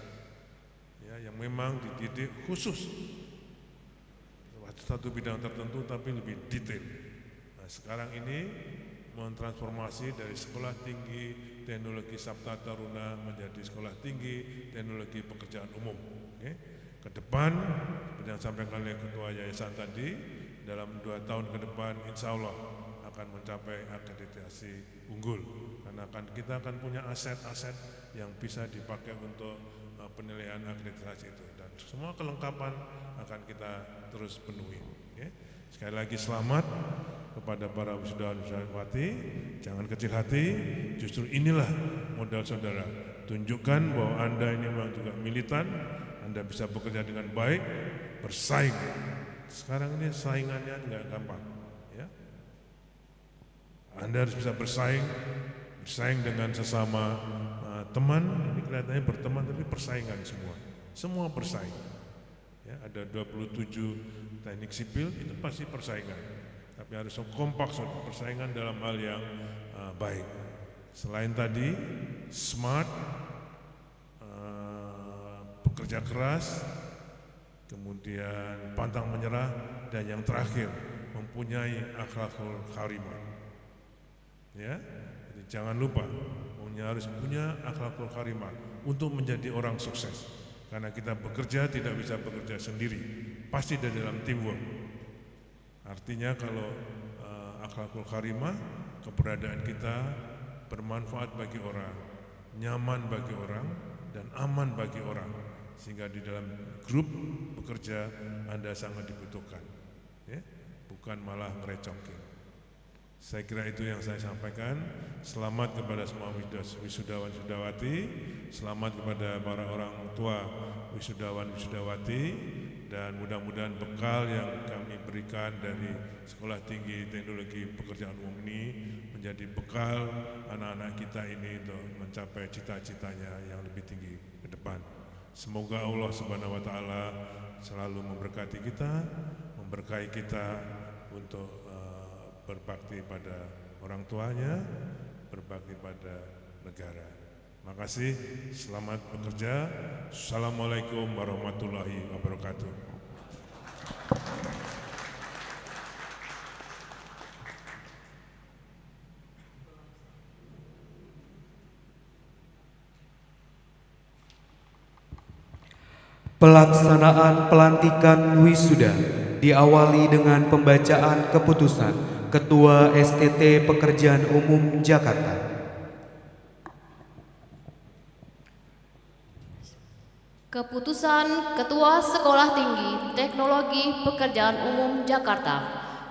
S6: ya, yang memang dididik khusus satu bidang tertentu tapi lebih detail. Nah, sekarang ini mentransformasi dari Sekolah Tinggi Teknologi Sabta Taruna menjadi Sekolah Tinggi Teknologi Pekerjaan Umum. Okay. Ke depan, seperti yang disampaikan oleh Ketua Yayasan tadi, dalam 2 tahun ke depan insya Allah akan mencapai akreditasi unggul, karena kita akan punya aset-aset yang bisa dipakai untuk penilaian akreditasi itu, dan semua kelengkapan akan kita terus penuhi. Okay. Sekali lagi selamat kepada para wisudawan-wisudawati, jangan kecil hati, justru inilah modal saudara. Tunjukkan bahwa Anda ini memang juga militan, Anda bisa bekerja dengan baik, bersaing. Sekarang ini saingannya nggak gampang, ya. Anda harus bisa bersaing dengan sesama teman. Ini kelihatannya berteman tapi persaingan semua bersaing. Ya, ada 27 teknik sipil, itu pasti persaingan. Tapi harus kompak, persaingan dalam hal yang baik. Selain tadi smart, bekerja keras, kemudian pantang menyerah, dan yang terakhir mempunyai akhlakul karimah. Ya, jadi jangan lupa harus punya akhlakul karimah untuk menjadi orang sukses. Karena kita bekerja tidak bisa bekerja sendiri, pasti dari dalam teamwork. Artinya kalau akhlakul karimah, keberadaan kita bermanfaat bagi orang, nyaman bagi orang, dan aman bagi orang. Sehingga di dalam grup bekerja Anda sangat dibutuhkan, ya? Bukan malah ngerecokin. Saya kira itu yang saya sampaikan. Selamat kepada semua wisudawan-wisudawati, selamat kepada para orang tua wisudawan-wisudawati, dan mudah-mudahan bekal yang kami berikan dari Sekolah Tinggi Teknologi Pekerjaan Umum ini menjadi bekal anak-anak kita ini untuk mencapai cita-citanya yang lebih tinggi ke depan. Semoga Allah Subhanahu wa Ta'ala selalu memberkati kita, memberkahi kita untuk berbakti pada orang tuanya, berbakti pada negara. Makasih, selamat bekerja. Assalamualaikum warahmatullahi wabarakatuh.
S1: Pelaksanaan pelantikan wisuda diawali dengan pembacaan keputusan Ketua STT Pekerjaan Umum Jakarta.
S3: Keputusan Ketua Sekolah Tinggi Teknologi Pekerjaan Umum Jakarta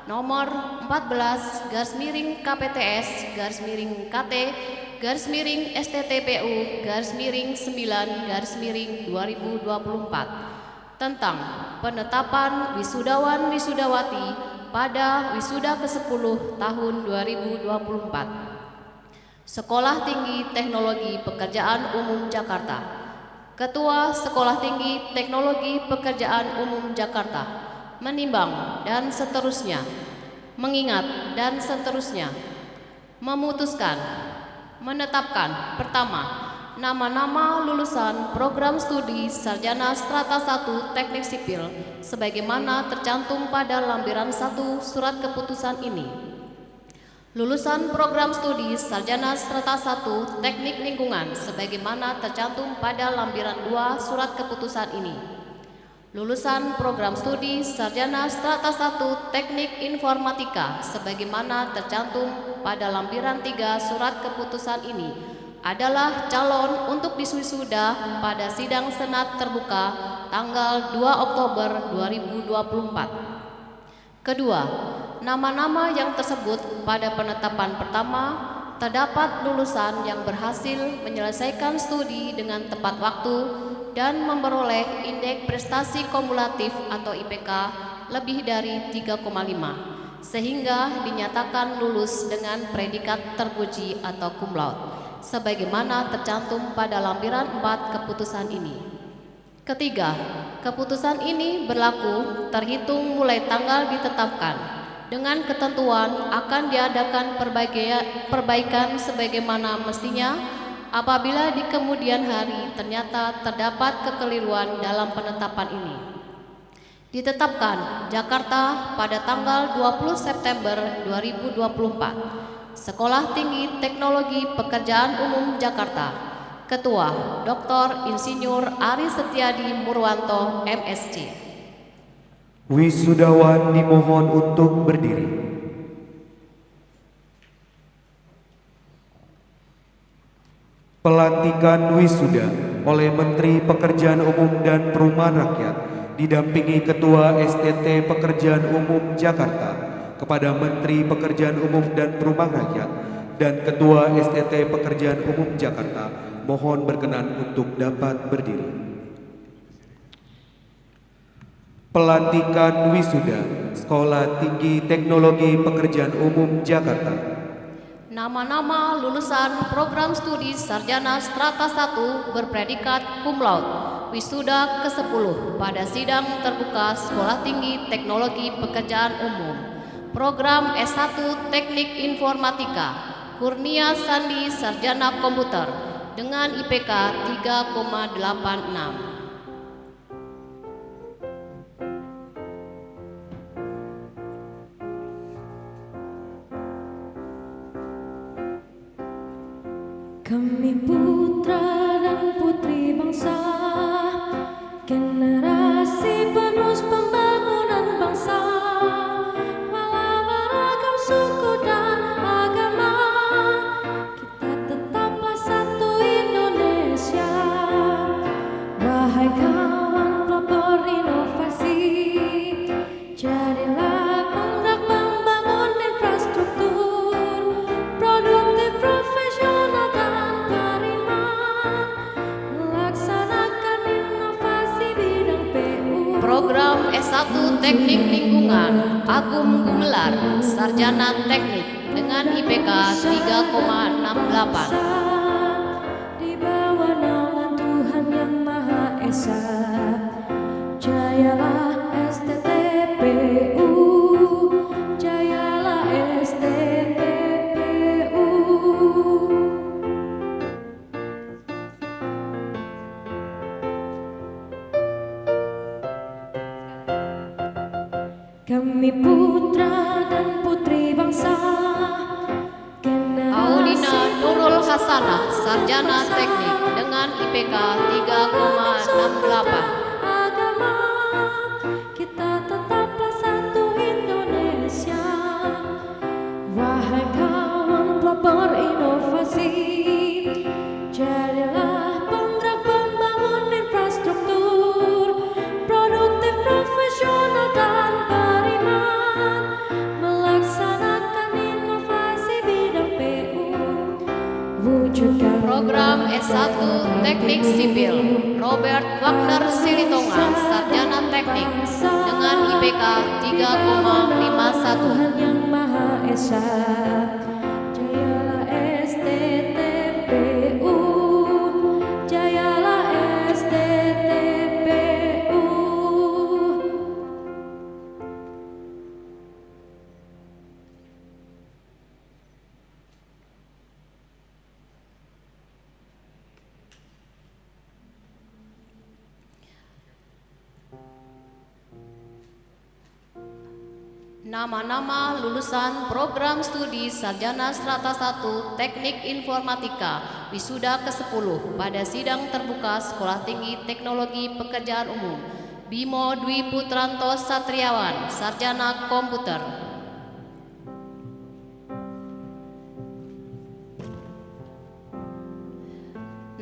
S7: nomor 14/KPTS/KT/STTPU/9/2024 tentang penetapan wisudawan-wisudawati pada wisuda ke-10 tahun 2024. Sekolah Tinggi Teknologi Pekerjaan Umum Jakarta. Ketua Sekolah Tinggi Teknologi Pekerjaan Umum Jakarta menimbang dan seterusnya, mengingat dan seterusnya, memutuskan, menetapkan pertama, nama-nama lulusan program studi sarjana strata 1 teknik sipil sebagaimana tercantum pada lampiran 1 surat keputusan ini. Lulusan program studi sarjana strata 1 teknik lingkungan sebagaimana tercantum pada lampiran 2 surat keputusan ini. Lulusan program studi sarjana strata 1 teknik informatika sebagaimana tercantum pada lampiran 3 surat keputusan ini adalah calon untuk diswisuda pada sidang senat terbuka tanggal 2 Oktober 2024. Kedua, nama-nama yang tersebut pada penetapan pertama terdapat lulusan yang berhasil menyelesaikan studi dengan tepat waktu dan memperoleh indeks prestasi kumulatif atau IPK lebih dari 3,5 sehingga dinyatakan lulus dengan predikat terpuji atau cum laude sebagaimana tercantum pada lampiran 4 keputusan ini. Ketiga, keputusan ini berlaku terhitung mulai tanggal ditetapkan dengan ketentuan akan diadakan perbaikan sebagaimana mestinya apabila di kemudian hari ternyata terdapat kekeliruan dalam penetapan ini. Ditetapkan Jakarta pada tanggal 20 September 2024. Sekolah Tinggi Teknologi Pekerjaan Umum Jakarta. Ketua Dr. Insinyur Ari Setiadi Murwanto, MSc.
S1: Wisudawan dimohon untuk berdiri. Pelantikan wisuda oleh Menteri Pekerjaan Umum dan Perumahan Rakyat didampingi Ketua STT Pekerjaan Umum Jakarta kepada Menteri Pekerjaan Umum dan Perumahan Rakyat dan Ketua STT Pekerjaan Umum Jakarta mohon berkenan untuk dapat berdiri. Pelantikan wisuda Sekolah Tinggi Teknologi Pekerjaan Umum Jakarta.
S7: Nama-nama lulusan program studi sarjana strata 1 berpredikat cum laude wisuda ke-10 pada sidang terbuka Sekolah Tinggi Teknologi Pekerjaan Umum program S1 Teknik Informatika Kurnia Sandi Sarjana Komputer dengan IPK 3,86.
S3: Kami putra dan putri bangsa, generasi penerus pembangunan bangsa, walau beragam suku dan agama, kita tetaplah satu Indonesia. Wahai kawan pelopor inovasi, jadilah penggerak membangun infrastruktur produktif, profesional dan beriman, melaksanakan inovasi bidang PU.
S7: Program S1 Teknik Lingkungan Agung Gumelar Sarjana Teknik dengan IPK 3,68.
S3: Di bawah naungan Tuhan Yang Maha Esa, jayalah STTPU, jayalah STTPU. Kami putra dan putri bangsa,
S7: Audina Nurul Hasanah Sarjana Teknik dengan IPK 3,68.
S3: agama, kita tetaplah satu Indonesia. Wahai kawan pelopor inovasi, jadilah penggerak pembangun infrastruktur produktif, profesional dan beriman,
S7: Program S1 Teknik Sipil Robert Wagner Silitonga, Sarjana Teknik dengan IPK 3,51.
S3: Tuhan yang Maha Esa, jayalah STTPU, jayalah STTPU.
S7: Nama-nama lulusan program studi Sarjana Strata 1 Teknik Informatika Wisuda ke-10 pada sidang terbuka Sekolah Tinggi Teknologi Pekerjaan Umum. Bimo Dwi Putranto Satriawan, Sarjana Komputer.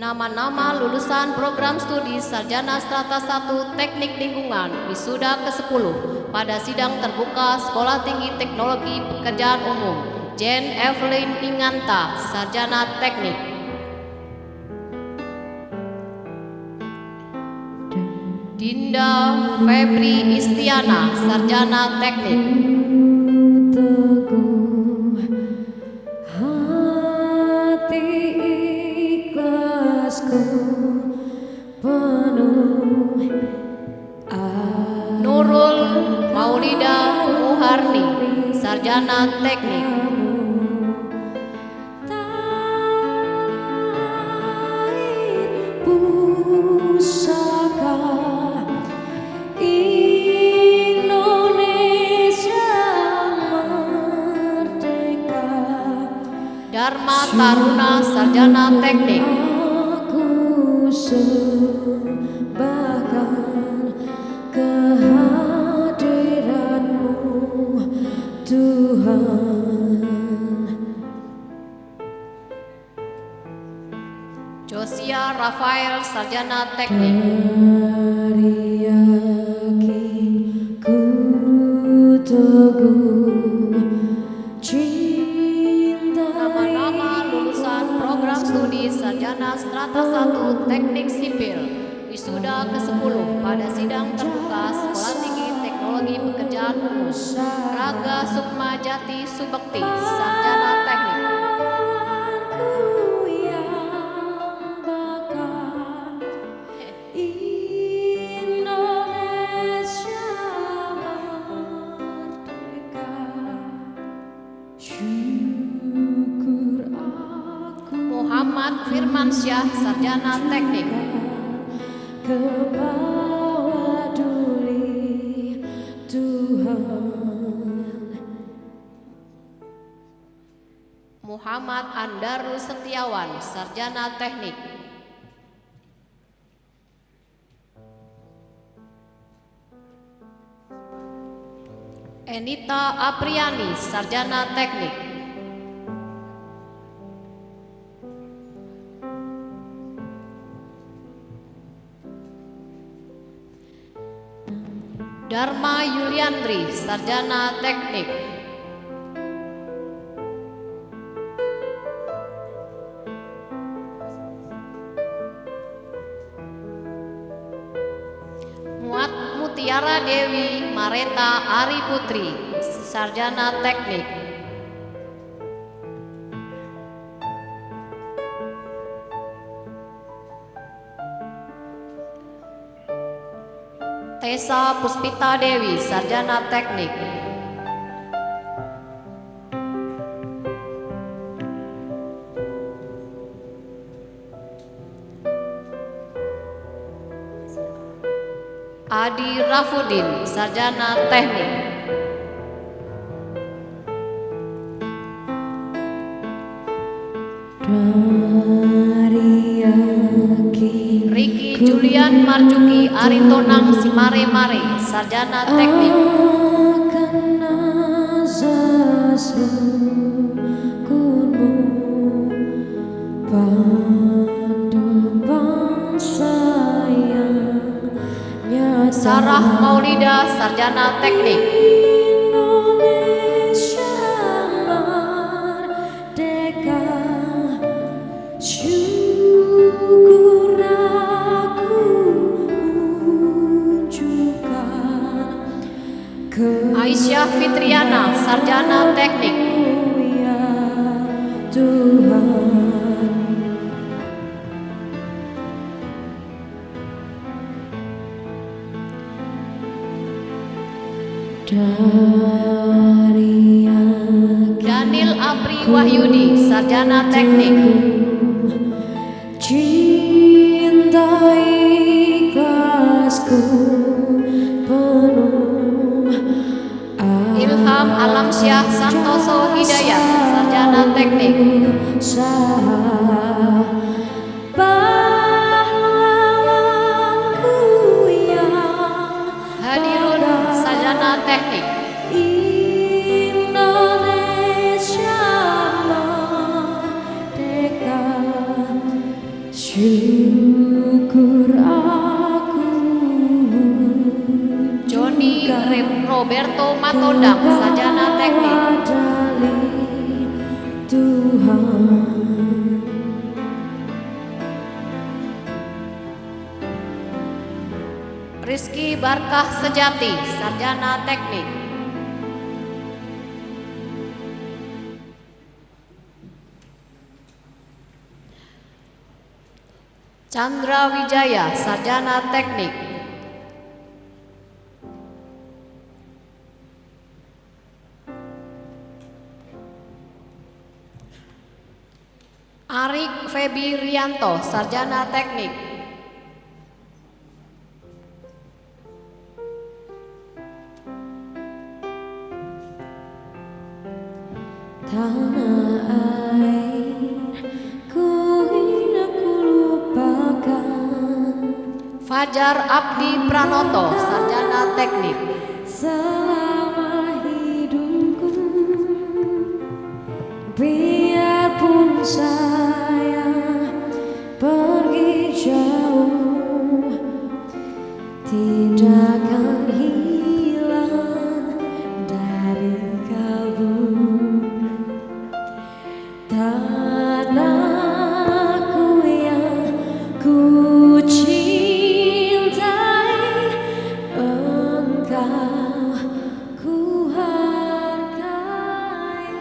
S7: Nama-nama lulusan program studi Sarjana Strata 1 Teknik Lingkungan Wisuda ke-10 pada sidang terbuka Sekolah Tinggi Teknologi Pekerjaan Umum. Jen Evelyn Inganta, Sarjana Teknik. Dinda Febri Istiana, Sarjana Teknik.
S3: Teguh hati ikhlasku penuh
S7: Nurul Maulida Muharni, Sarjana Teknik.
S3: pusaka Indonesia merdeka.
S7: Dharma Taruna, Sarjana Teknik.
S3: Aku sembahkan kehadiran-Mu Tuhan.
S7: Josia Rafael, Sarjana Teknik.
S3: Dari yakin ku teguh cinta.
S7: Nama-nama lulusan program studi Sarjana Strata 1 Teknik Sipil Wisuda ke-10 pada sidang terbuka Sekolah Tinggi Teknologi Pekerjaan Umum. Raga Sukma Jati Subekti, Sarjana Teknik.
S3: Ku yang bakal Indonesia merdeka. Syukur aku
S7: Muhammad Firmansyah, Sarjana Teknik.
S3: ke bawah duli Tuhan.
S7: Muhammad Andaru Setiawan, Sarjana Teknik. Enita Apriani, Sarjana Teknik. Dharma Yuliandri, Sarjana Teknik. Muat Mutiara Dewi Mareta Ari Putri, Sarjana Teknik. Tessa Puspita Dewi, Sarjana Teknik. Adi Rafudin, Sarjana Teknik.
S3: dari yakin
S7: Riki Julian Marjuki Aritonang Simare Mare, Sarjana Teknik.
S3: akan azas rukunmu pada bangsa yang nyata.
S7: Sarah Maulida, Sarjana Teknik.
S3: Indonesia merdeka. Syukur
S7: Fitriana, Sarjana Teknik.
S3: Ya Tuhan, dari
S7: Daniel Apri Wahyudi, Sarjana Teknik.
S3: cinta ikhlasku penuh
S7: Ilham Alamsyah Santoso Hidayat, Sarjana Teknik.
S3: Pahlawanku yang
S7: Hadirun, Sarjana Teknik.
S3: Indonesia merdeka, syukur aku.
S7: Joni Roberto Matondang, Sarjana Teknik.
S3: Dari Tuhan,
S7: Rizky Barkah Sejati, Sarjana Teknik. Chandra Wijaya, Sarjana Teknik. Arik Febi Rianto, Sarjana Teknik.
S3: tanah air ku hina ku lupakan
S7: Fajar Abdi Pranoto, Sarjana Teknik.
S3: selama hidupku, biarpun saya pergi jauh, tidak akan hilang dari kalbu. Tanahku yang ku cintai, engkau ku hargai.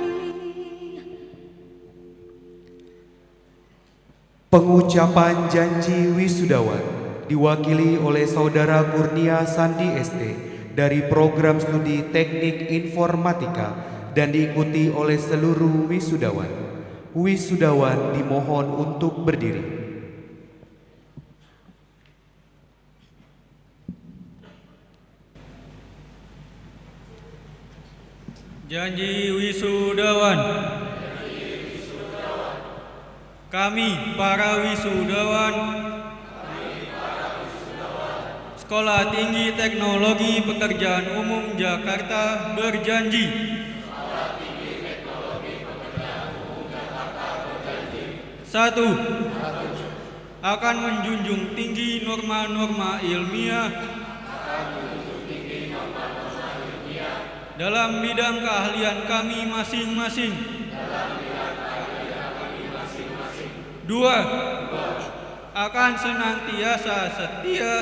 S1: Pengucapan janji wisudawan diwakili oleh Saudara Kurnia Sandi ST dari program studi Teknik Informatika dan diikuti oleh seluruh wisudawan. Wisudawan dimohon untuk berdiri.
S8: Janji wisudawan. Kami para wisudawan Sekolah Tinggi Teknologi Pekerjaan Umum Jakarta berjanji satu, akan menjunjung tinggi norma-norma ilmiah dalam bidang keahlian kami masing-masing. Dua, akan senantiasa setia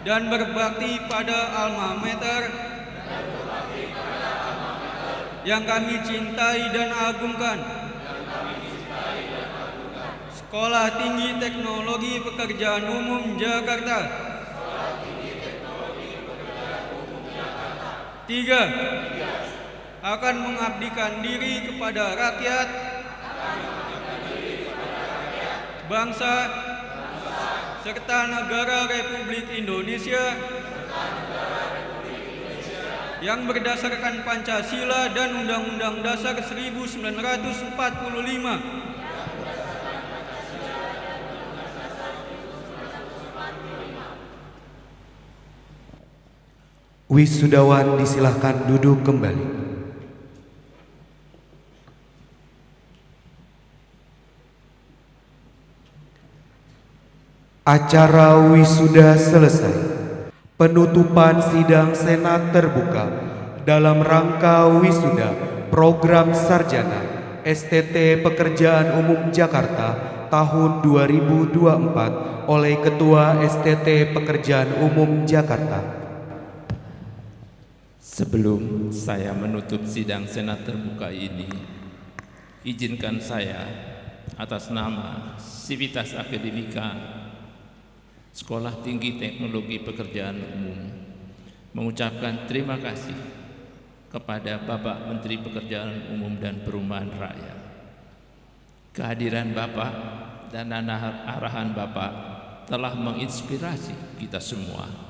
S8: dan berbakti pada alma mater yang kami cintai dan agungkan. Sekolah Tinggi Teknologi Pekerjaan Umum Jakarta. Tiga, akan mengabdikan diri kepada rakyat, bangsa, serta negara Republik Indonesia yang berdasarkan Pancasila dan Undang-Undang Dasar 1945.
S1: Wisudawan disilahkan duduk kembali. Acara wisuda selesai. Penutupan sidang Senat terbuka dalam rangka wisuda program sarjana STT Pekerjaan Umum Jakarta tahun 2024 oleh Ketua STT Pekerjaan Umum Jakarta.
S2: Sebelum saya menutup sidang Senat terbuka ini, izinkan saya atas nama Sivitas Akademika Sekolah Tinggi Teknologi Pekerjaan Umum mengucapkan terima kasih kepada Bapak Menteri Pekerjaan Umum dan Perumahan Rakyat. Kehadiran Bapak dan arahan Bapak telah menginspirasi kita semua.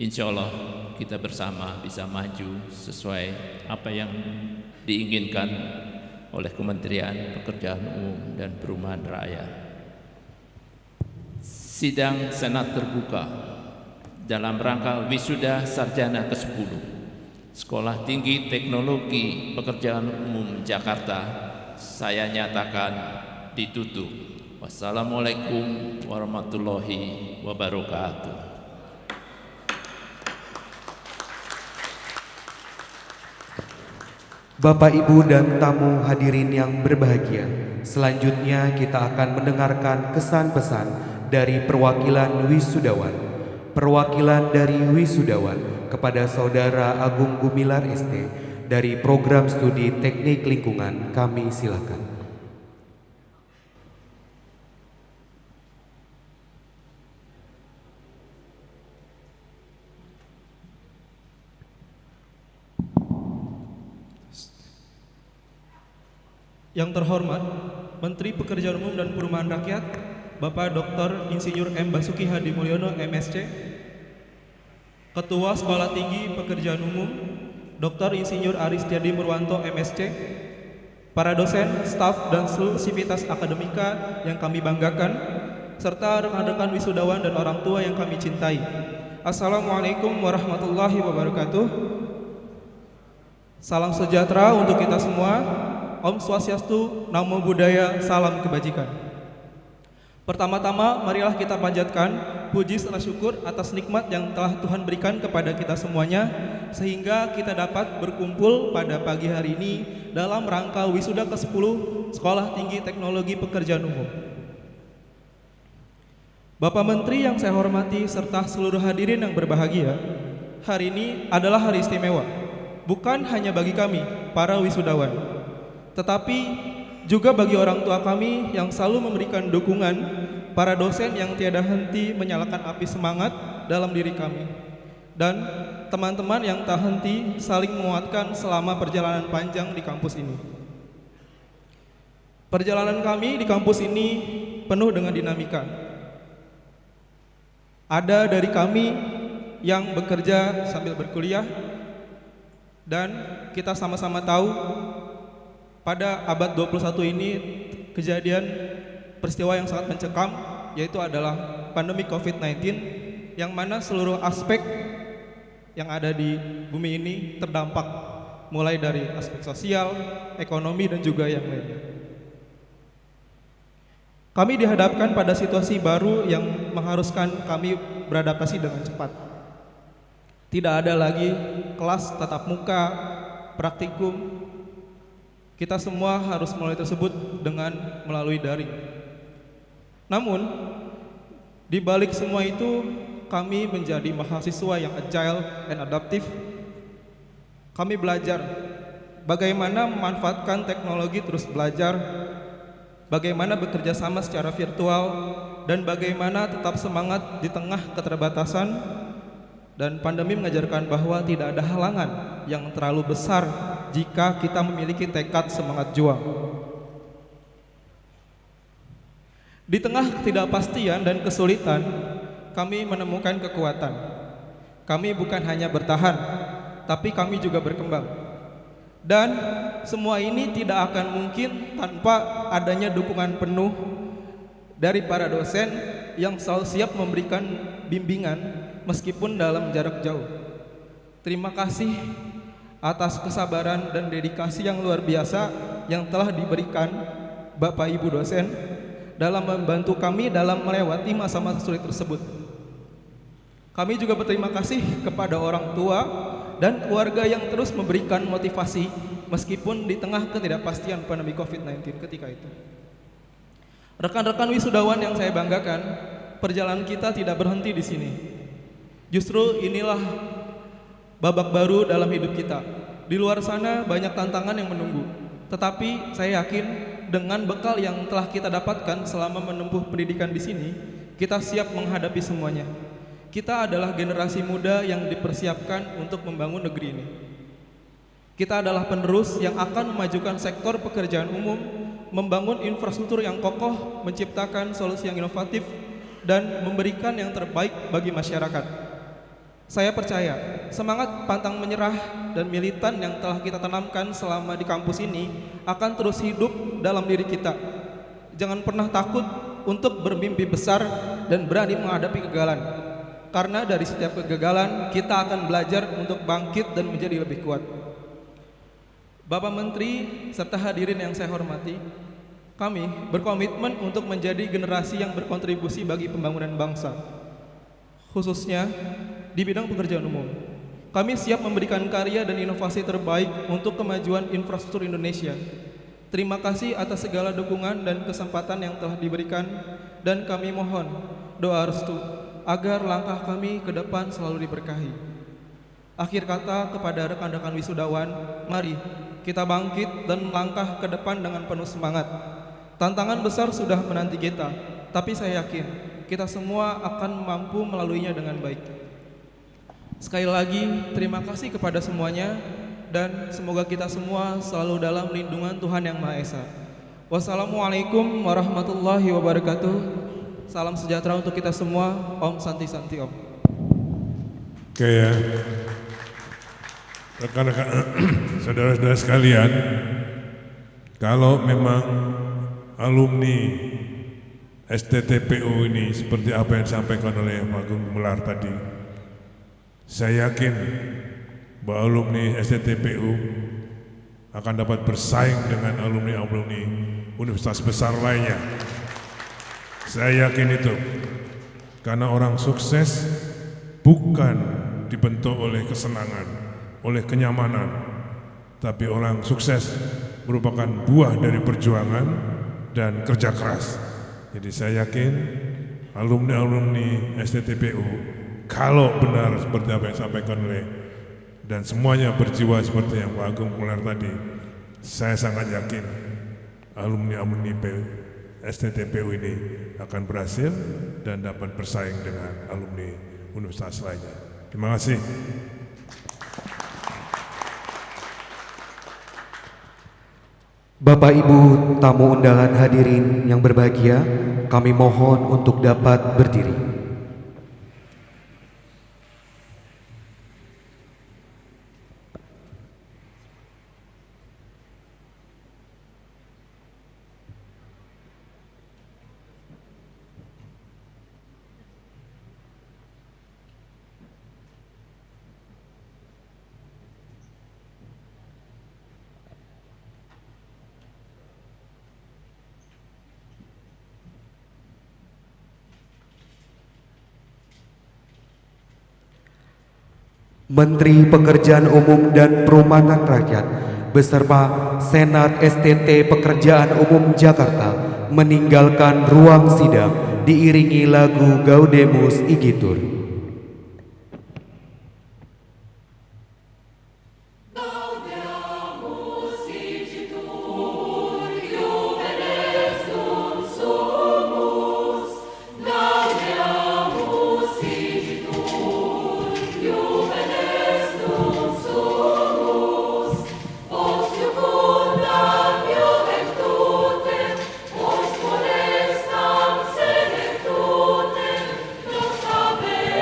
S2: Insya Allah kita bersama bisa maju sesuai apa yang diinginkan oleh Kementerian Pekerjaan Umum dan Perumahan Rakyat. Sidang Senat terbuka dalam rangka wisuda sarjana ke-10 Sekolah Tinggi Teknologi Pekerjaan Umum Jakarta saya nyatakan ditutup. Wassalamualaikum warahmatullahi wabarakatuh.
S1: Bapak, Ibu, dan tamu hadirin yang berbahagia, selanjutnya kita akan mendengarkan kesan-pesan dari perwakilan wisudawan. Perwakilan dari wisudawan kepada Saudara Agung Gumilar ST dari Program Studi Teknik Lingkungan, kami silakan.
S9: Yang terhormat Menteri Pekerjaan Umum dan Perumahan Rakyat Bapak Dr. Insinyur M. Basuki Hadi Mulyono MSC, Ketua Sekolah Tinggi Pekerjaan Umum Dr. Insinyur Aristiadi Murwanto MSC, para dosen, staf, dan seluruh sivitas akademika yang kami banggakan, serta rekan-rekan wisudawan dan orang tua yang kami cintai. Assalamualaikum warahmatullahi wabarakatuh. Salam sejahtera untuk kita semua. Om Swastiastu, Namo Buddhaya, salam kebajikan. Pertama-tama, marilah kita panjatkan puji serta syukur atas nikmat yang telah Tuhan berikan kepada kita semuanya, sehingga kita dapat berkumpul pada pagi hari ini dalam rangka wisuda ke-10 Sekolah Tinggi Teknologi Pekerjaan Umum. Bapak Menteri yang saya hormati serta seluruh hadirin yang berbahagia, hari ini adalah hari istimewa, bukan hanya bagi kami, para wisudawan, tetapi juga bagi orang tua kami yang selalu memberikan dukungan, para dosen yang tiada henti menyalakan api semangat dalam diri kami, dan teman-teman yang tak henti saling menguatkan selama perjalanan panjang di kampus ini. Perjalanan kami di kampus ini penuh dengan dinamika. Ada dari kami yang bekerja sambil berkuliah, dan kita sama-sama tahu pada abad 21 ini kejadian peristiwa yang sangat mencekam, yaitu adalah pandemi COVID-19, yang mana seluruh aspek yang ada di bumi ini terdampak, mulai dari aspek sosial, ekonomi, dan juga yang lainnya. Kami dihadapkan pada situasi baru yang mengharuskan kami beradaptasi dengan cepat. Tidak ada lagi kelas tatap muka, praktikum. Kita semua harus mulai tersebut dengan melalui daring. Namun, di balik semua itu, kami menjadi mahasiswa yang agile and adaptif. Kami belajar bagaimana memanfaatkan teknologi, terus belajar bagaimana bekerja sama secara virtual, dan bagaimana tetap semangat di tengah keterbatasan. Dan pandemi mengajarkan bahwa tidak ada halangan yang terlalu besar jika kita memiliki tekad semangat juang. Di tengah ketidakpastian dan kesulitan, kami menemukan kekuatan. Kami bukan hanya bertahan, tapi kami juga berkembang. Dan semua ini tidak akan mungkin tanpa adanya dukungan penuh dari para dosen yang selalu siap memberikan bimbingan meskipun dalam jarak jauh. Terima kasih atas kesabaran dan dedikasi yang luar biasa yang telah diberikan Bapak Ibu dosen dalam membantu kami dalam melewati masa-masa sulit tersebut. Kami juga berterima kasih kepada orang tua dan keluarga yang terus memberikan motivasi meskipun di tengah ketidakpastian pandemi COVID-19 ketika itu. Rekan-rekan wisudawan yang saya banggakan, perjalanan kita tidak berhenti di sini. Justru inilah babak baru dalam hidup kita. Di luar sana banyak tantangan yang menunggu. Tetapi saya yakin dengan bekal yang telah kita dapatkan selama menempuh pendidikan di sini, kita siap menghadapi semuanya. Kita adalah generasi muda yang dipersiapkan untuk membangun negeri ini. Kita adalah penerus yang akan memajukan sektor pekerjaan umum, membangun infrastruktur yang kokoh, menciptakan solusi yang inovatif, dan memberikan yang terbaik bagi masyarakat. Saya percaya semangat pantang menyerah dan militan yang telah kita tanamkan selama di kampus ini akan terus hidup dalam diri kita. Jangan pernah takut untuk bermimpi besar dan berani menghadapi kegagalan. Karena dari setiap kegagalan kita akan belajar untuk bangkit dan menjadi lebih kuat. Bapak Menteri serta hadirin yang saya hormati, kami berkomitmen untuk menjadi generasi yang berkontribusi bagi pembangunan bangsa, khususnya di bidang pekerjaan umum. Kami siap memberikan karya dan inovasi terbaik untuk kemajuan infrastruktur Indonesia. Terima kasih atas segala dukungan dan kesempatan yang telah diberikan, dan kami mohon doa restu agar langkah kami ke depan selalu diberkahi. Akhir kata kepada rekan-rekan wisudawan, mari kita bangkit dan melangkah ke depan dengan penuh semangat. Tantangan besar sudah menanti kita, tapi saya yakin kita semua akan mampu melaluinya dengan baik. Sekali lagi, terima kasih kepada semuanya, dan semoga kita semua selalu dalam lindungan Tuhan Yang Maha Esa. Wassalamualaikum warahmatullahi wabarakatuh. Salam sejahtera untuk kita semua. Om Santi Santi Om.
S6: Oke ya, rekan-rekan, saudara-saudara sekalian, kalau memang alumni STTPU ini seperti apa yang disampaikan oleh Pak Agung Gumelar tadi, saya yakin bahwa alumni STTPU akan dapat bersaing dengan alumni-alumni universitas besar lainnya. Saya yakin itu, karena orang sukses bukan dibentuk oleh kesenangan, oleh kenyamanan, tapi orang sukses merupakan buah dari perjuangan dan kerja keras. Jadi saya yakin alumni-alumni STTPU, kalau benar seperti apa yang disampaikan oleh dan semuanya berjiwa seperti yang Pak Agung Gumelar tadi, saya sangat yakin alumni-alumni STTPU ini akan berhasil dan dapat bersaing dengan alumni universitas lainnya. Terima kasih.
S1: Bapak Ibu tamu undangan hadirin yang berbahagia, kami mohon untuk dapat berdiri. Menteri Pekerjaan Umum dan Perumahan Rakyat beserta Senat STT Pekerjaan Umum Jakarta meninggalkan ruang sidang diiringi lagu Gaudemus Igitur.
S3: Nos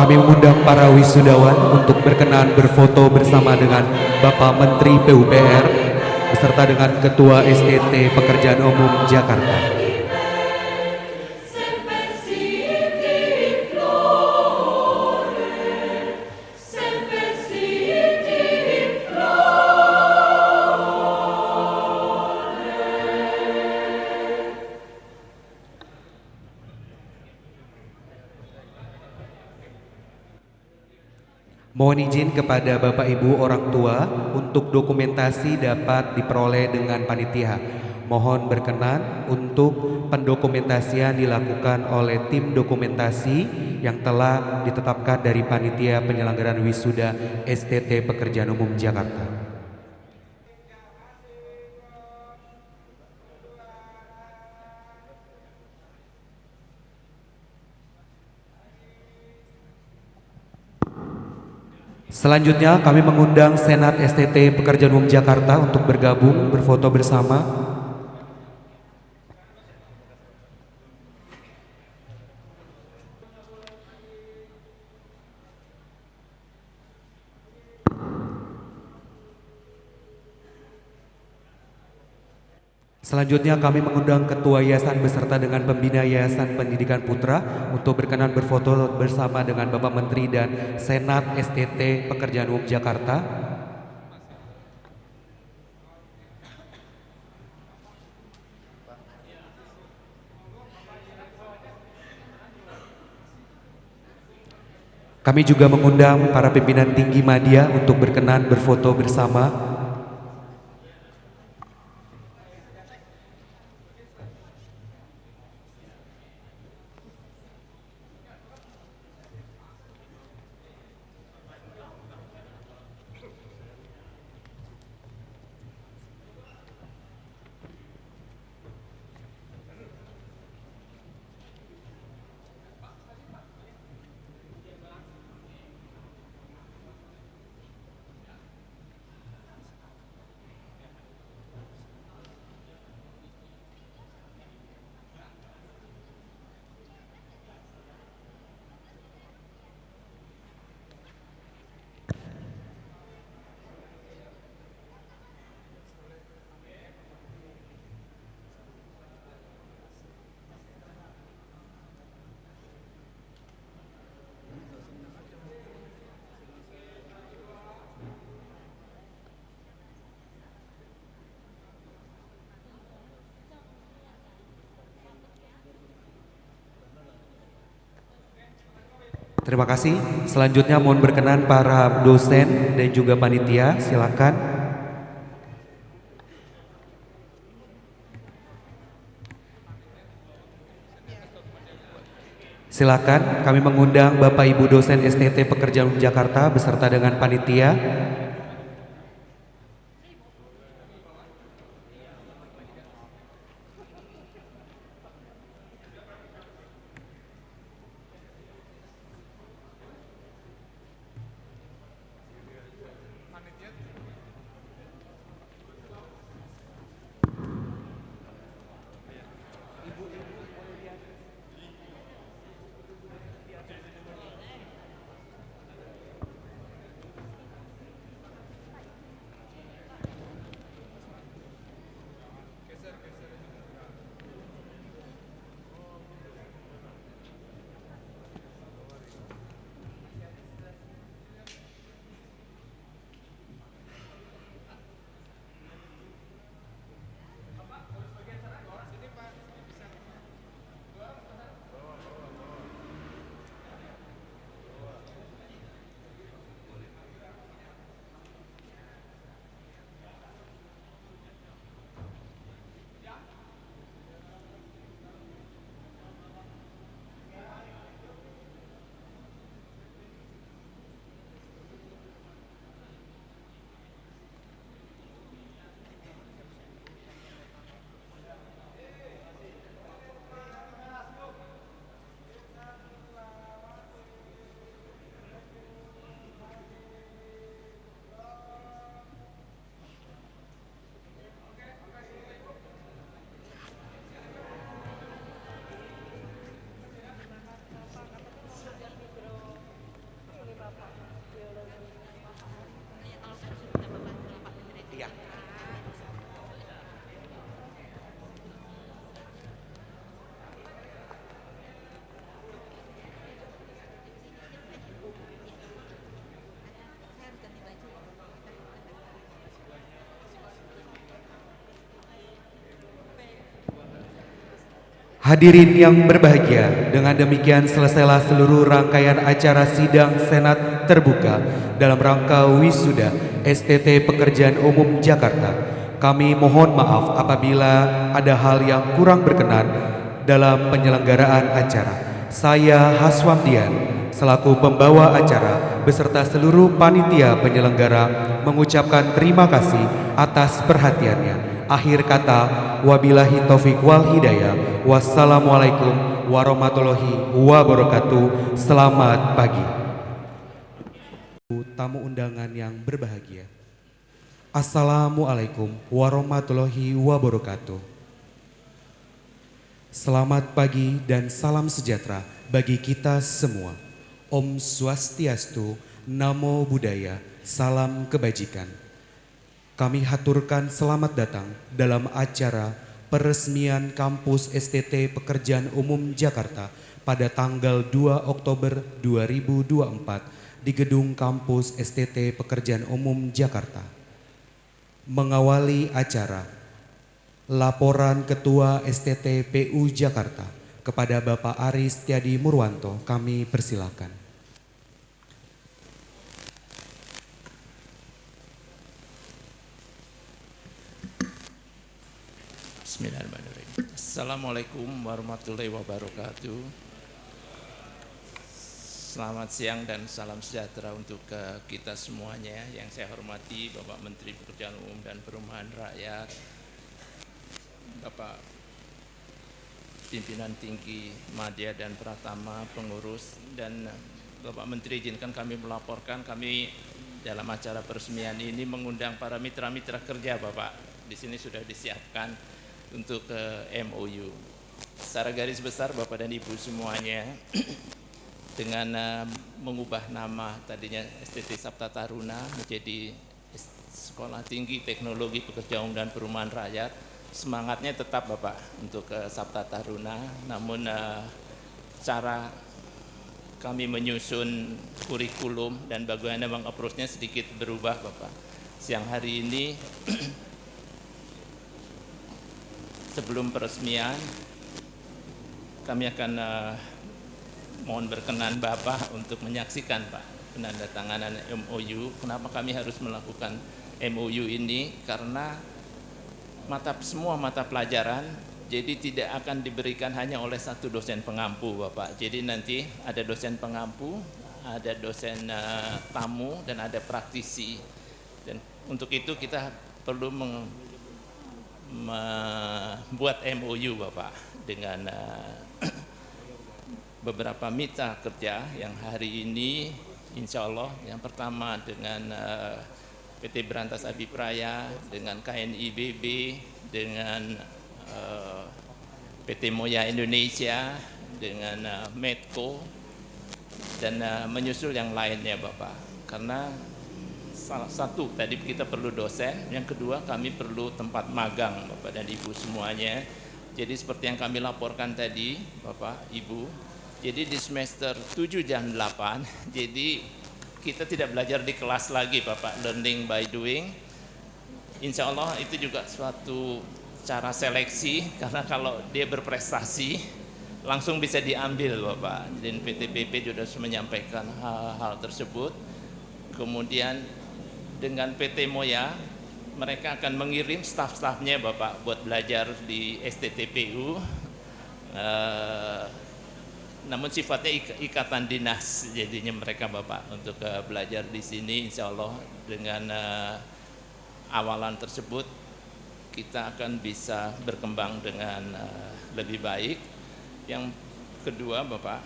S1: kami mengundang para wisudawan untuk berkenan berfoto bersama dengan Bapak Menteri PUPR beserta dengan Ketua STT Pekerjaan Umum Jakarta. Mohon izin kepada Bapak Ibu orang tua untuk dokumentasi dapat diperoleh dengan panitia. Mohon berkenan untuk pendokumentasian dilakukan oleh tim dokumentasi yang telah ditetapkan dari panitia penyelenggaraan wisuda STT Pekerjaan Umum Jakarta. Selanjutnya kami mengundang Senat STT Pekerjaan Umum Jakarta untuk bergabung berfoto bersama. Selanjutnya kami mengundang Ketua Yayasan beserta dengan Pembina Yayasan Pendidikan Putra untuk berkenan berfoto bersama dengan Bapak Menteri dan Senat STT Pekerjaan Umum Jakarta. Kami juga mengundang para pimpinan tinggi media untuk berkenan berfoto bersama. Terima kasih. Selanjutnya mohon berkenan para dosen dan juga panitia, silakan. Silakan, kami mengundang Bapak Ibu dosen STT Pekerjaan Umum Jakarta beserta dengan panitia. Hadirin yang berbahagia, dengan demikian selesailah seluruh rangkaian acara sidang Senat terbuka dalam rangka wisuda STT Pekerjaan Umum Jakarta. Kami mohon maaf apabila ada hal yang kurang berkenan dalam penyelenggaraan acara. Saya Haswamdian selaku pembawa acara beserta seluruh panitia penyelenggara mengucapkan terima kasih atas perhatiannya. Akhir kata, wabillahi taufiq wal hidayah. Wassalamualaikum warahmatullahi wabarakatuh. Selamat pagi. Tamu undangan yang berbahagia. Assalamualaikum warahmatullahi wabarakatuh. Selamat pagi dan salam sejahtera bagi kita semua. Om Swastiastu, Namo Buddhaya, salam kebajikan. Kami haturkan selamat datang dalam acara peresmian kampus STT Pekerjaan Umum Jakarta pada tanggal 2 Oktober 2024 di gedung kampus STT Pekerjaan Umum Jakarta. Mengawali acara, laporan Ketua STT PU Jakarta kepada Bapak Aris Tiadi Murwanto kami persilakan.
S2: Bismillahirrahmanirrahim. Assalamualaikum warahmatullahi wabarakatuh. Selamat siang dan salam sejahtera untuk kita semuanya. Yang saya hormati Bapak Menteri Pekerjaan Umum dan Perumahan Rakyat, Bapak Pimpinan Tinggi Madya dan Pratama, pengurus, dan Bapak Menteri, izinkan kami melaporkan, kami dalam acara peresmian ini mengundang para mitra-mitra kerja Bapak. Di sini sudah disiapkan untuk MOU. Secara garis besar Bapak dan Ibu semuanya, dengan mengubah nama tadinya STT Sabta Taruna menjadi Sekolah Tinggi Teknologi Pekerjaan Umum dan Perumahan Rakyat, semangatnya tetap Bapak untuk Sabta Taruna, namun cara kami menyusun kurikulum dan bagaimana meng-approach-nya sedikit berubah Bapak. Siang hari ini sebelum peresmian, kami akan mohon berkenan Bapak untuk menyaksikan Pak penandatanganan MOU. Kenapa kami harus melakukan MOU ini? Karena semua mata pelajaran jadi tidak akan diberikan hanya oleh satu dosen pengampu Bapak. Jadi nanti ada dosen pengampu, ada dosen tamu, dan ada praktisi. Dan untuk itu kita perlu membuat MOU Bapak dengan beberapa mitra kerja yang hari ini insya Allah yang pertama dengan PT Berantas Abipraya, dengan KNIBB, dengan PT Moya Indonesia, dengan Medco, dan menyusul yang lainnya Bapak. Karena salah satu tadi kita perlu dosen, yang kedua kami perlu tempat magang Bapak dan Ibu semuanya. Jadi seperti yang kami laporkan tadi Bapak Ibu, jadi di semester 7 dan 8 jadi kita tidak belajar di kelas lagi Bapak, learning by doing. Insya Allah itu juga suatu cara seleksi, karena kalau dia berprestasi langsung bisa diambil Bapak. Dan PTPP juga sudah menyampaikan hal-hal tersebut. Kemudian dengan PT Moya, mereka akan mengirim staf-stafnya Bapak buat belajar di STTPU, namun sifatnya ikatan dinas jadinya mereka Bapak untuk belajar di sini. Insya Allah dengan awalan tersebut kita akan bisa berkembang dengan lebih baik. Yang kedua Bapak,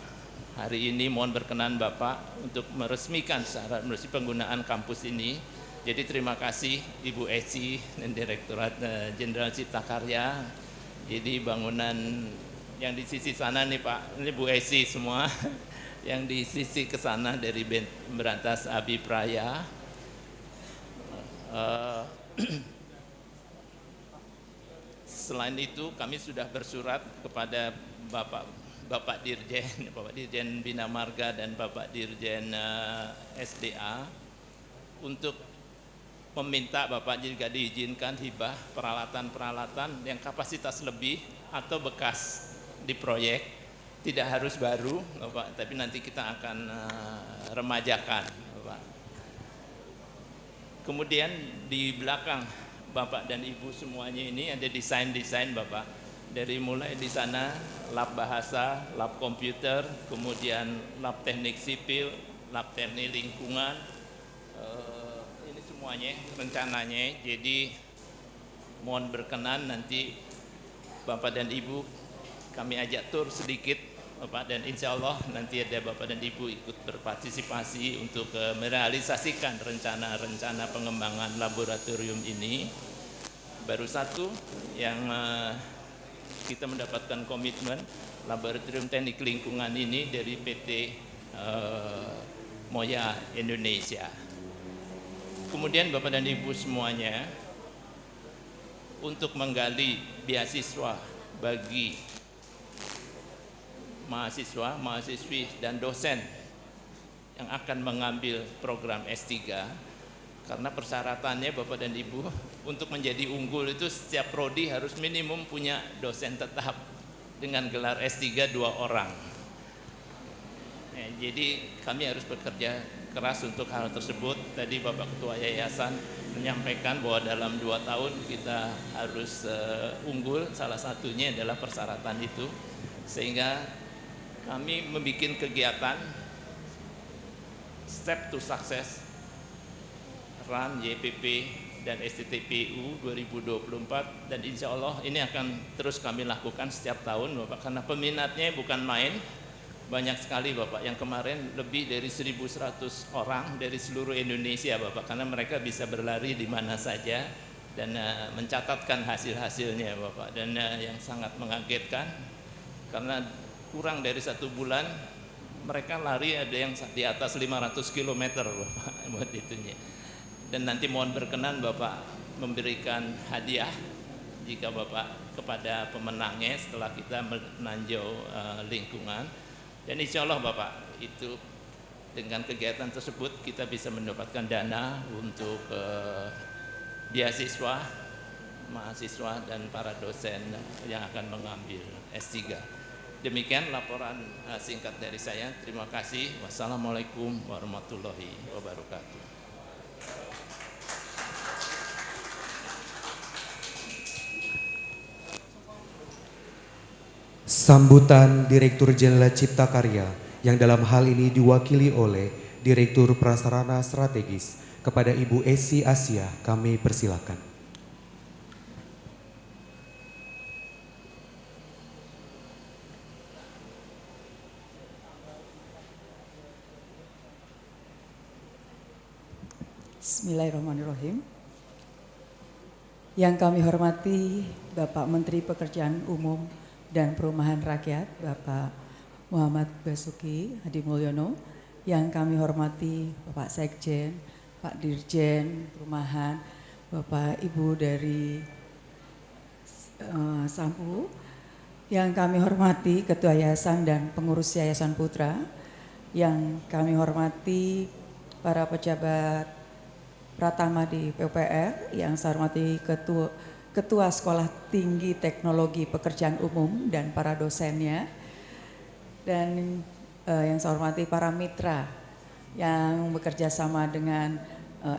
S2: hari ini mohon berkenan Bapak untuk meresmikan secara resmi penggunaan kampus ini. Jadi terima kasih Ibu Esi dan Direktorat Jenderal Cipta Karya. Jadi bangunan yang di sisi sana nih Pak, ini Bu Esi semua, yang di sisi ke sana dari Berantas Abipraya. Selain itu kami sudah bersurat kepada Bapak Dirjen Bina Marga dan Bapak Dirjen SDA untuk meminta Bapak juga diizinkan hibah peralatan-peralatan yang kapasitas lebih atau bekas di proyek, tidak harus baru Bapak, tapi nanti kita akan remajakan Bapak. Kemudian di belakang Bapak dan Ibu semuanya ini ada desain-desain Bapak. Dari mulai di sana lab bahasa, lab komputer, kemudian lab teknik sipil, lab teknik lingkungan, ini semuanya rencananya. Jadi mohon berkenan nanti Bapak dan Ibu kami ajak tur sedikit Bapak, dan insya Allah nanti ada Bapak dan Ibu ikut berpartisipasi untuk merealisasikan rencana-rencana pengembangan laboratorium ini. Baru satu yang kita mendapatkan komitmen laboratorium teknik lingkungan ini dari PT Moya Indonesia. Kemudian Bapak dan Ibu semuanya, untuk menggali beasiswa bagi mahasiswa, mahasiswi dan dosen yang akan mengambil program S3, karena persyaratannya Bapak dan Ibu untuk menjadi unggul itu setiap prodi harus minimum punya dosen tetap dengan gelar S3 2 orang. Jadi kami harus bekerja keras untuk hal tersebut. Tadi Bapak Ketua Yayasan menyampaikan bahwa dalam 2 tahun kita harus unggul, salah satunya adalah persyaratan itu, sehingga kami membuat kegiatan Step to Success RAN YPP dan STTPU 2024, dan insya Allah ini akan terus kami lakukan setiap tahun Bapak, karena peminatnya bukan main, banyak sekali Bapak. Yang kemarin lebih dari 1.100 orang dari seluruh Indonesia Bapak, karena mereka bisa berlari di mana saja dan mencatatkan hasil-hasilnya Bapak. Dan yang sangat mengagetkan, karena kurang dari 1 bulan mereka lari ada yang di atas 500 km Bapak buat itunya. Dan nanti mohon berkenan Bapak memberikan hadiah jika Bapak kepada pemenangnya setelah kita meninjau lingkungan. Dan insya Allah Bapak, itu dengan kegiatan tersebut kita bisa mendapatkan dana untuk beasiswa mahasiswa dan para dosen yang akan mengambil S3. Demikian laporan singkat dari saya. Terima kasih. Wassalamualaikum warahmatullahi wabarakatuh.
S1: Sambutan Direktur Jenderal Cipta Karya yang dalam hal ini diwakili oleh Direktur Prasarana Strategis kepada Ibu Esi Asia, kami persilakan.
S10: Bismillahirrahmanirrahim. Yang kami hormati Bapak Menteri Pekerjaan Umum dan Perumahan Rakyat, Bapak Muhammad Basuki Hadi Mulyono. Yang kami hormati Bapak Sekjen, Pak Dirjen Perumahan, Bapak Ibu dari Sampu. Yang kami hormati Ketua Yayasan dan Pengurus Yayasan Putra. Yang kami hormati para pejabat Pratama di PUPR, yang saya hormati Ketua Sekolah Tinggi Teknologi Pekerjaan Umum dan para dosennya, dan yang saya hormati para mitra yang bekerja sama dengan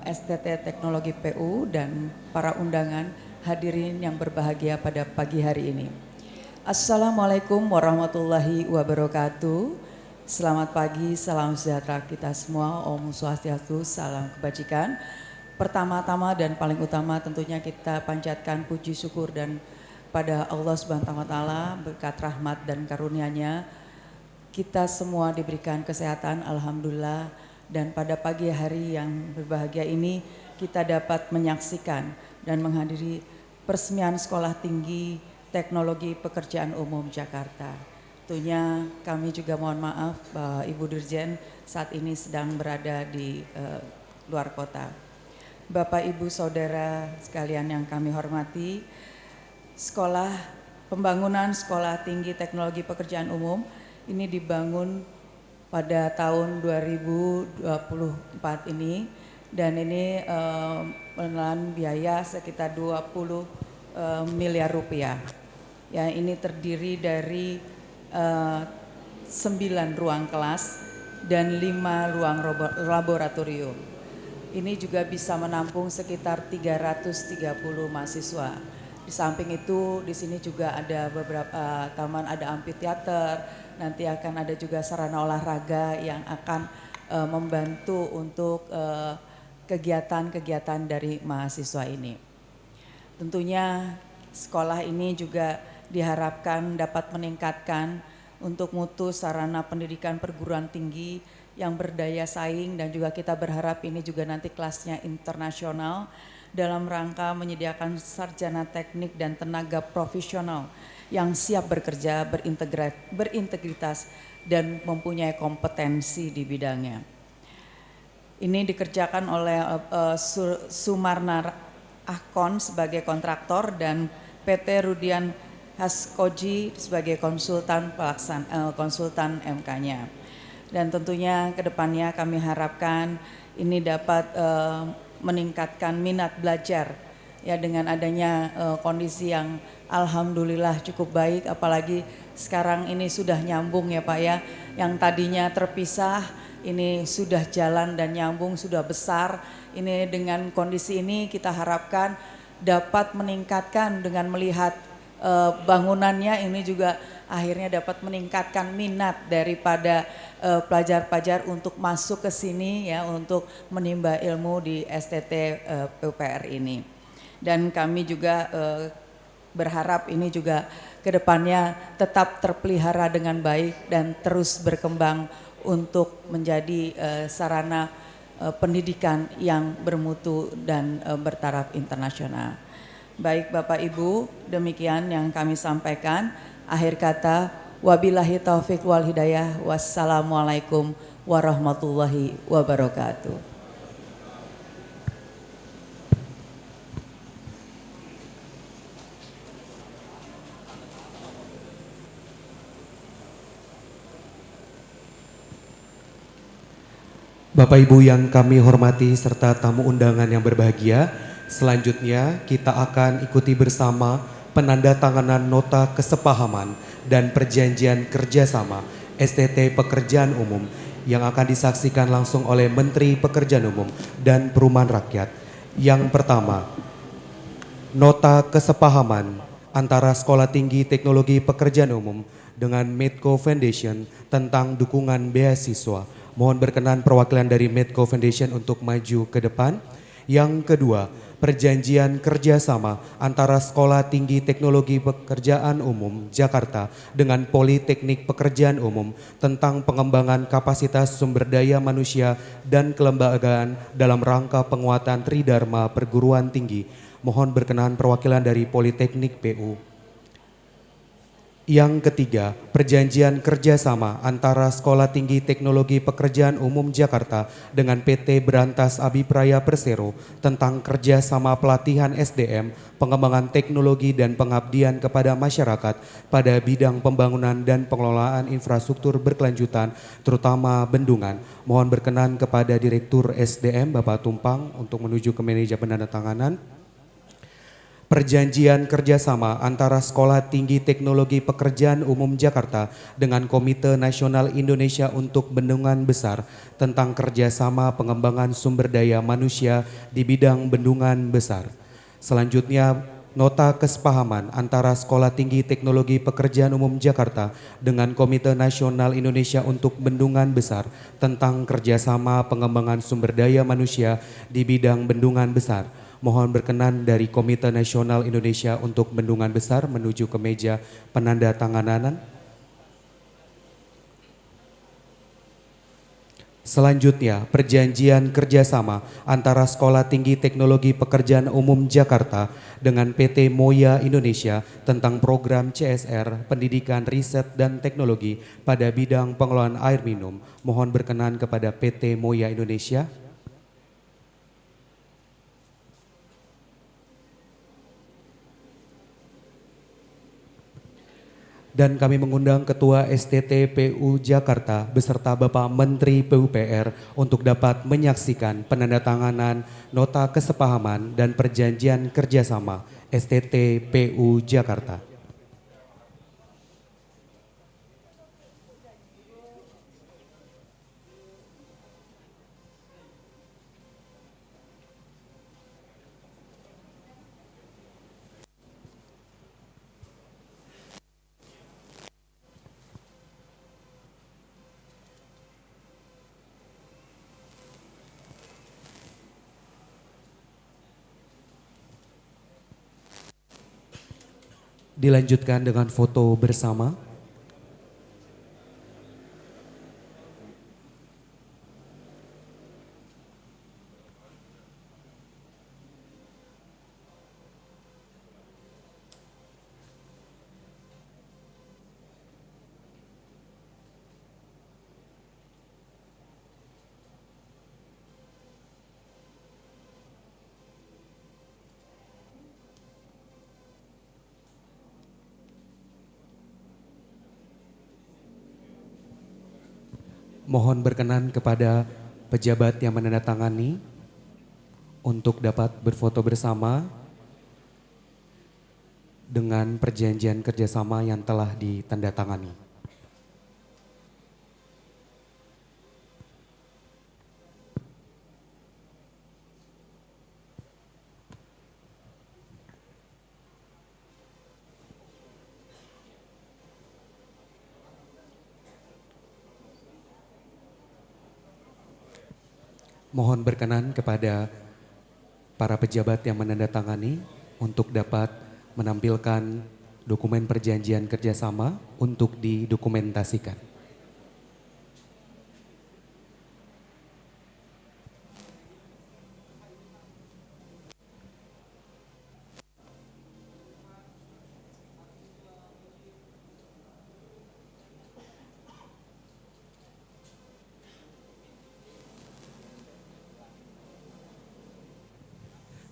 S10: STT Teknologi PU dan para undangan hadirin yang berbahagia pada pagi hari ini. Assalamualaikum warahmatullahi wabarakatuh. Selamat pagi, salam sejahtera kita semua, Om Swastiastu, salam kebajikan. Pertama-tama dan paling utama tentunya kita panjatkan puji syukur dan pada Allah Subhanahu wa taala, berkat rahmat dan karunia-Nya kita semua diberikan kesehatan, alhamdulillah, dan pada pagi hari yang berbahagia ini kita dapat menyaksikan dan menghadiri peresmian Sekolah Tinggi Teknologi Pekerjaan Umum Jakarta. Tentunya kami juga mohon maaf bahwa Ibu Dirjen saat ini sedang berada di luar kota. Bapak Ibu Saudara sekalian yang kami hormati, pembangunan Sekolah Tinggi Teknologi Pekerjaan Umum ini dibangun pada tahun 2024 ini, dan ini menelan biaya sekitar 20 miliar rupiah. Ya, ini terdiri dari 9 ruang kelas dan 5 ruang laboratorium. Ini juga bisa menampung sekitar 330 mahasiswa. Di samping itu di sini juga ada beberapa taman, ada amphitheater, nanti akan ada juga sarana olahraga yang akan membantu untuk kegiatan-kegiatan dari mahasiswa ini. Tentunya sekolah ini juga diharapkan dapat meningkatkan untuk mutu sarana pendidikan perguruan tinggi yang berdaya saing, dan juga kita berharap ini juga nanti kelasnya internasional dalam rangka menyediakan sarjana teknik dan tenaga profesional yang siap bekerja, berintegritas dan mempunyai kompetensi di bidangnya. Ini dikerjakan oleh Sumarna Ahkon sebagai kontraktor dan PT Rudian Haskoji sebagai konsultan MK-nya. Dan tentunya ke depannya kami harapkan ini dapat meningkatkan minat belajar ya, dengan adanya kondisi yang alhamdulillah cukup baik, apalagi sekarang ini sudah nyambung ya Pak ya, yang tadinya terpisah ini sudah jalan dan nyambung, sudah besar. Ini dengan kondisi ini kita harapkan dapat meningkatkan dengan melihat bangunannya ini juga akhirnya dapat meningkatkan minat daripada pelajar-pelajar untuk masuk ke sini ya, untuk menimba ilmu di STT PUPR ini. Dan kami juga berharap ini juga kedepannya tetap terpelihara dengan baik dan terus berkembang untuk menjadi sarana pendidikan yang bermutu dan bertaraf internasional. Baik Bapak Ibu, demikian yang kami sampaikan. Akhir kata, wabillahi taufiq wal hidayah. Wassalamualaikum warahmatullahi wabarakatuh.
S1: Bapak Ibu yang kami hormati serta tamu undangan yang berbahagia, selanjutnya kita akan ikuti bersama penandatanganan nota kesepahaman dan perjanjian kerjasama STT Pekerjaan Umum yang akan disaksikan langsung oleh Menteri Pekerjaan Umum dan Perumahan Rakyat. Yang pertama, nota kesepahaman antara Sekolah Tinggi Teknologi Pekerjaan Umum dengan Medco Foundation tentang dukungan beasiswa. Mohon berkenan perwakilan dari Medco Foundation untuk maju ke depan. Yang kedua, perjanjian kerjasama antara Sekolah Tinggi Teknologi Pekerjaan Umum Jakarta dengan Politeknik Pekerjaan Umum tentang pengembangan kapasitas sumber daya manusia dan kelembagaan dalam rangka penguatan Tridharma Perguruan Tinggi. Mohon berkenan perwakilan dari Politeknik PU. Yang ketiga, perjanjian kerjasama antara Sekolah Tinggi Teknologi Pekerjaan Umum Jakarta dengan PT Berantas Abipraya Persero tentang kerjasama pelatihan SDM, pengembangan teknologi dan pengabdian kepada masyarakat pada bidang pembangunan dan pengelolaan infrastruktur berkelanjutan, terutama bendungan. Mohon berkenan kepada Direktur SDM Bapak Tumpang untuk menuju ke meja penandatanganan. Perjanjian kerjasama antara Sekolah Tinggi Teknologi Pekerjaan Umum Jakarta dengan Komite Nasional Indonesia untuk Bendungan Besar tentang kerjasama pengembangan sumber daya manusia di bidang bendungan besar. Selanjutnya, nota kesepahaman antara Sekolah Tinggi Teknologi Pekerjaan Umum Jakarta dengan Komite Nasional Indonesia untuk Bendungan Besar tentang kerjasama pengembangan sumber daya manusia di bidang bendungan besar. Mohon berkenan dari Komite Nasional Indonesia untuk Bendungan Besar menuju ke meja penandatanganan. Selanjutnya, perjanjian kerjasama antara Sekolah Tinggi Teknologi Pekerjaan Umum Jakarta dengan PT Moya Indonesia tentang program CSR, pendidikan, riset, dan teknologi pada bidang pengelolaan air minum. Mohon berkenan kepada PT Moya Indonesia. Dan kami mengundang Ketua STT PU Jakarta beserta Bapak Menteri PUPR untuk dapat menyaksikan penandatanganan nota kesepahaman dan perjanjian kerjasama STT PU Jakarta. Dilanjutkan dengan foto bersama. Mohon berkenan kepada pejabat yang menandatangani untuk dapat berfoto bersama dengan perjanjian kerjasama yang telah ditandatangani. Mohon berkenan kepada para pejabat yang menandatangani untuk dapat menampilkan dokumen perjanjian kerjasama untuk didokumentasikan.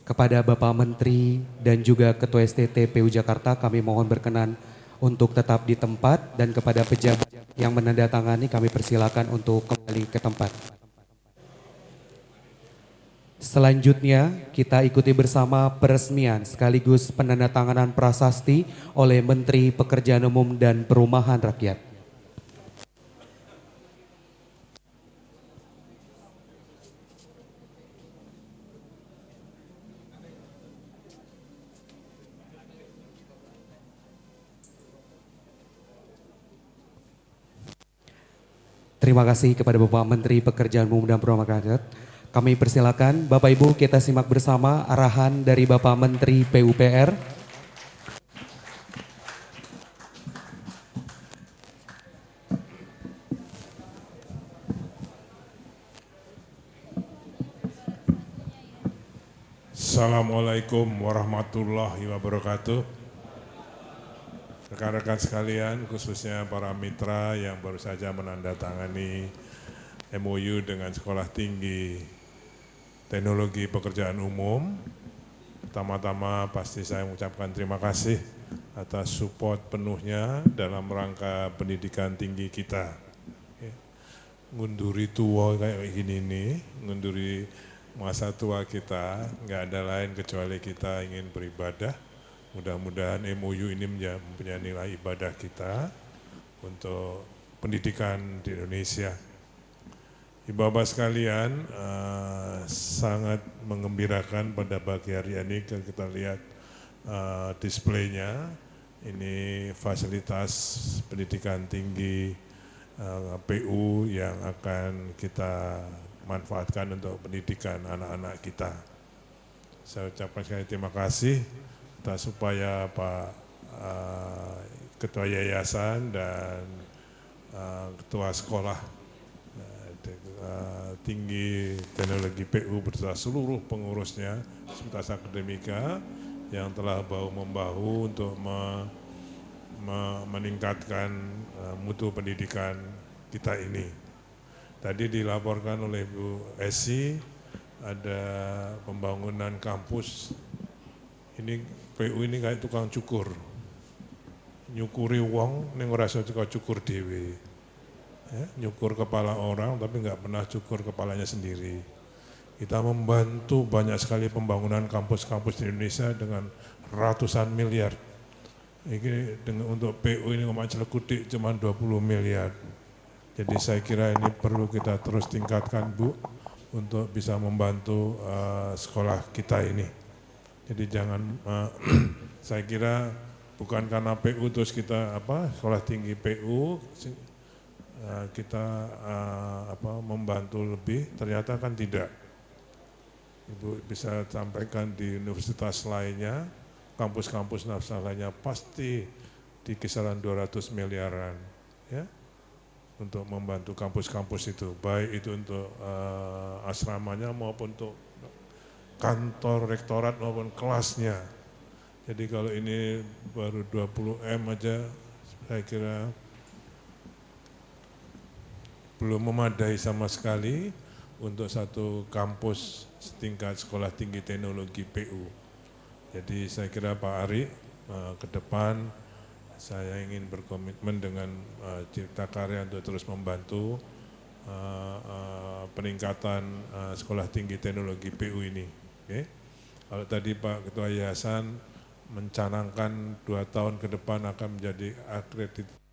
S1: Kepada Bapak Menteri dan juga Ketua STT PU Jakarta kami mohon berkenan untuk tetap di tempat, dan kepada pejabat yang menandatangani kami persilakan untuk kembali ke tempat. Selanjutnya kita ikuti bersama peresmian sekaligus penandatanganan prasasti oleh Menteri Pekerjaan Umum dan Perumahan Rakyat. Terima kasih kepada Bapak Menteri Pekerjaan Umum dan Perumahan Rakyat. Kami persilakan Bapak Ibu kita simak bersama arahan dari Bapak Menteri PUPR.
S6: Assalamualaikum warahmatullahi wabarakatuh. Rekan-rekan sekalian, khususnya para mitra yang baru saja menandatangani MOU dengan Sekolah Tinggi Teknologi Pekerjaan Umum. Pertama-tama pasti saya mengucapkan terima kasih atas support penuhnya dalam rangka pendidikan tinggi kita. Ngunduri tua kayak gini nih, ngunduri masa tua kita, nggak ada lain kecuali kita ingin beribadah. Mudah-mudahan MOU ini mempunyai nilai ibadah kita untuk pendidikan di Indonesia. Ibu-bapak sekalian, sangat mengembirakan pada pagi hari ini kita lihat displaynya. Ini fasilitas pendidikan tinggi PU yang akan kita manfaatkan untuk pendidikan anak-anak kita. Saya ucapkan sekali terima kasih atas supaya Pak Ketua Yayasan dan Ketua Sekolah Tinggi Teknologi PU beserta seluruh pengurusnya, Sivitas Akademika yang telah bahu-membahu untuk meningkatkan mutu pendidikan kita ini. Tadi dilaporkan oleh Bu Esi ada pembangunan kampus. Ini PU ini kayak tukang cukur, nyukuri wong, ning ora iso cukur dhewe. Ya, nyukur kepala orang tapi nggak pernah cukur kepalanya sendiri. Kita membantu banyak sekali pembangunan kampus-kampus di Indonesia dengan ratusan miliar. Ini untuk PU ini ngomong celekutik cuma 20 miliar. Jadi saya kira ini perlu kita terus tingkatkan Bu untuk bisa membantu sekolah kita ini. Jadi jangan, saya kira bukan karena PU terus kita sekolah tinggi PU kita membantu lebih, ternyata kan tidak. Ibu bisa sampaikan di universitas lainnya kampus-kampus nasional lainnya pasti di kisaran 200 miliaran, ya, untuk membantu kampus-kampus itu, baik itu untuk asramanya maupun untuk kantor rektorat maupun kelasnya. Jadi kalau ini baru 20 M aja, saya kira belum memadai sama sekali untuk satu kampus setingkat sekolah tinggi teknologi PU. Jadi saya kira Pak Ari, ke depan saya ingin berkomitmen dengan Cipta Karya untuk terus membantu peningkatan sekolah tinggi teknologi PU ini. Okay? Kalau tadi Pak Ketua Yayasan mencanangkan 2 tahun ke depan akan menjadi akreditasi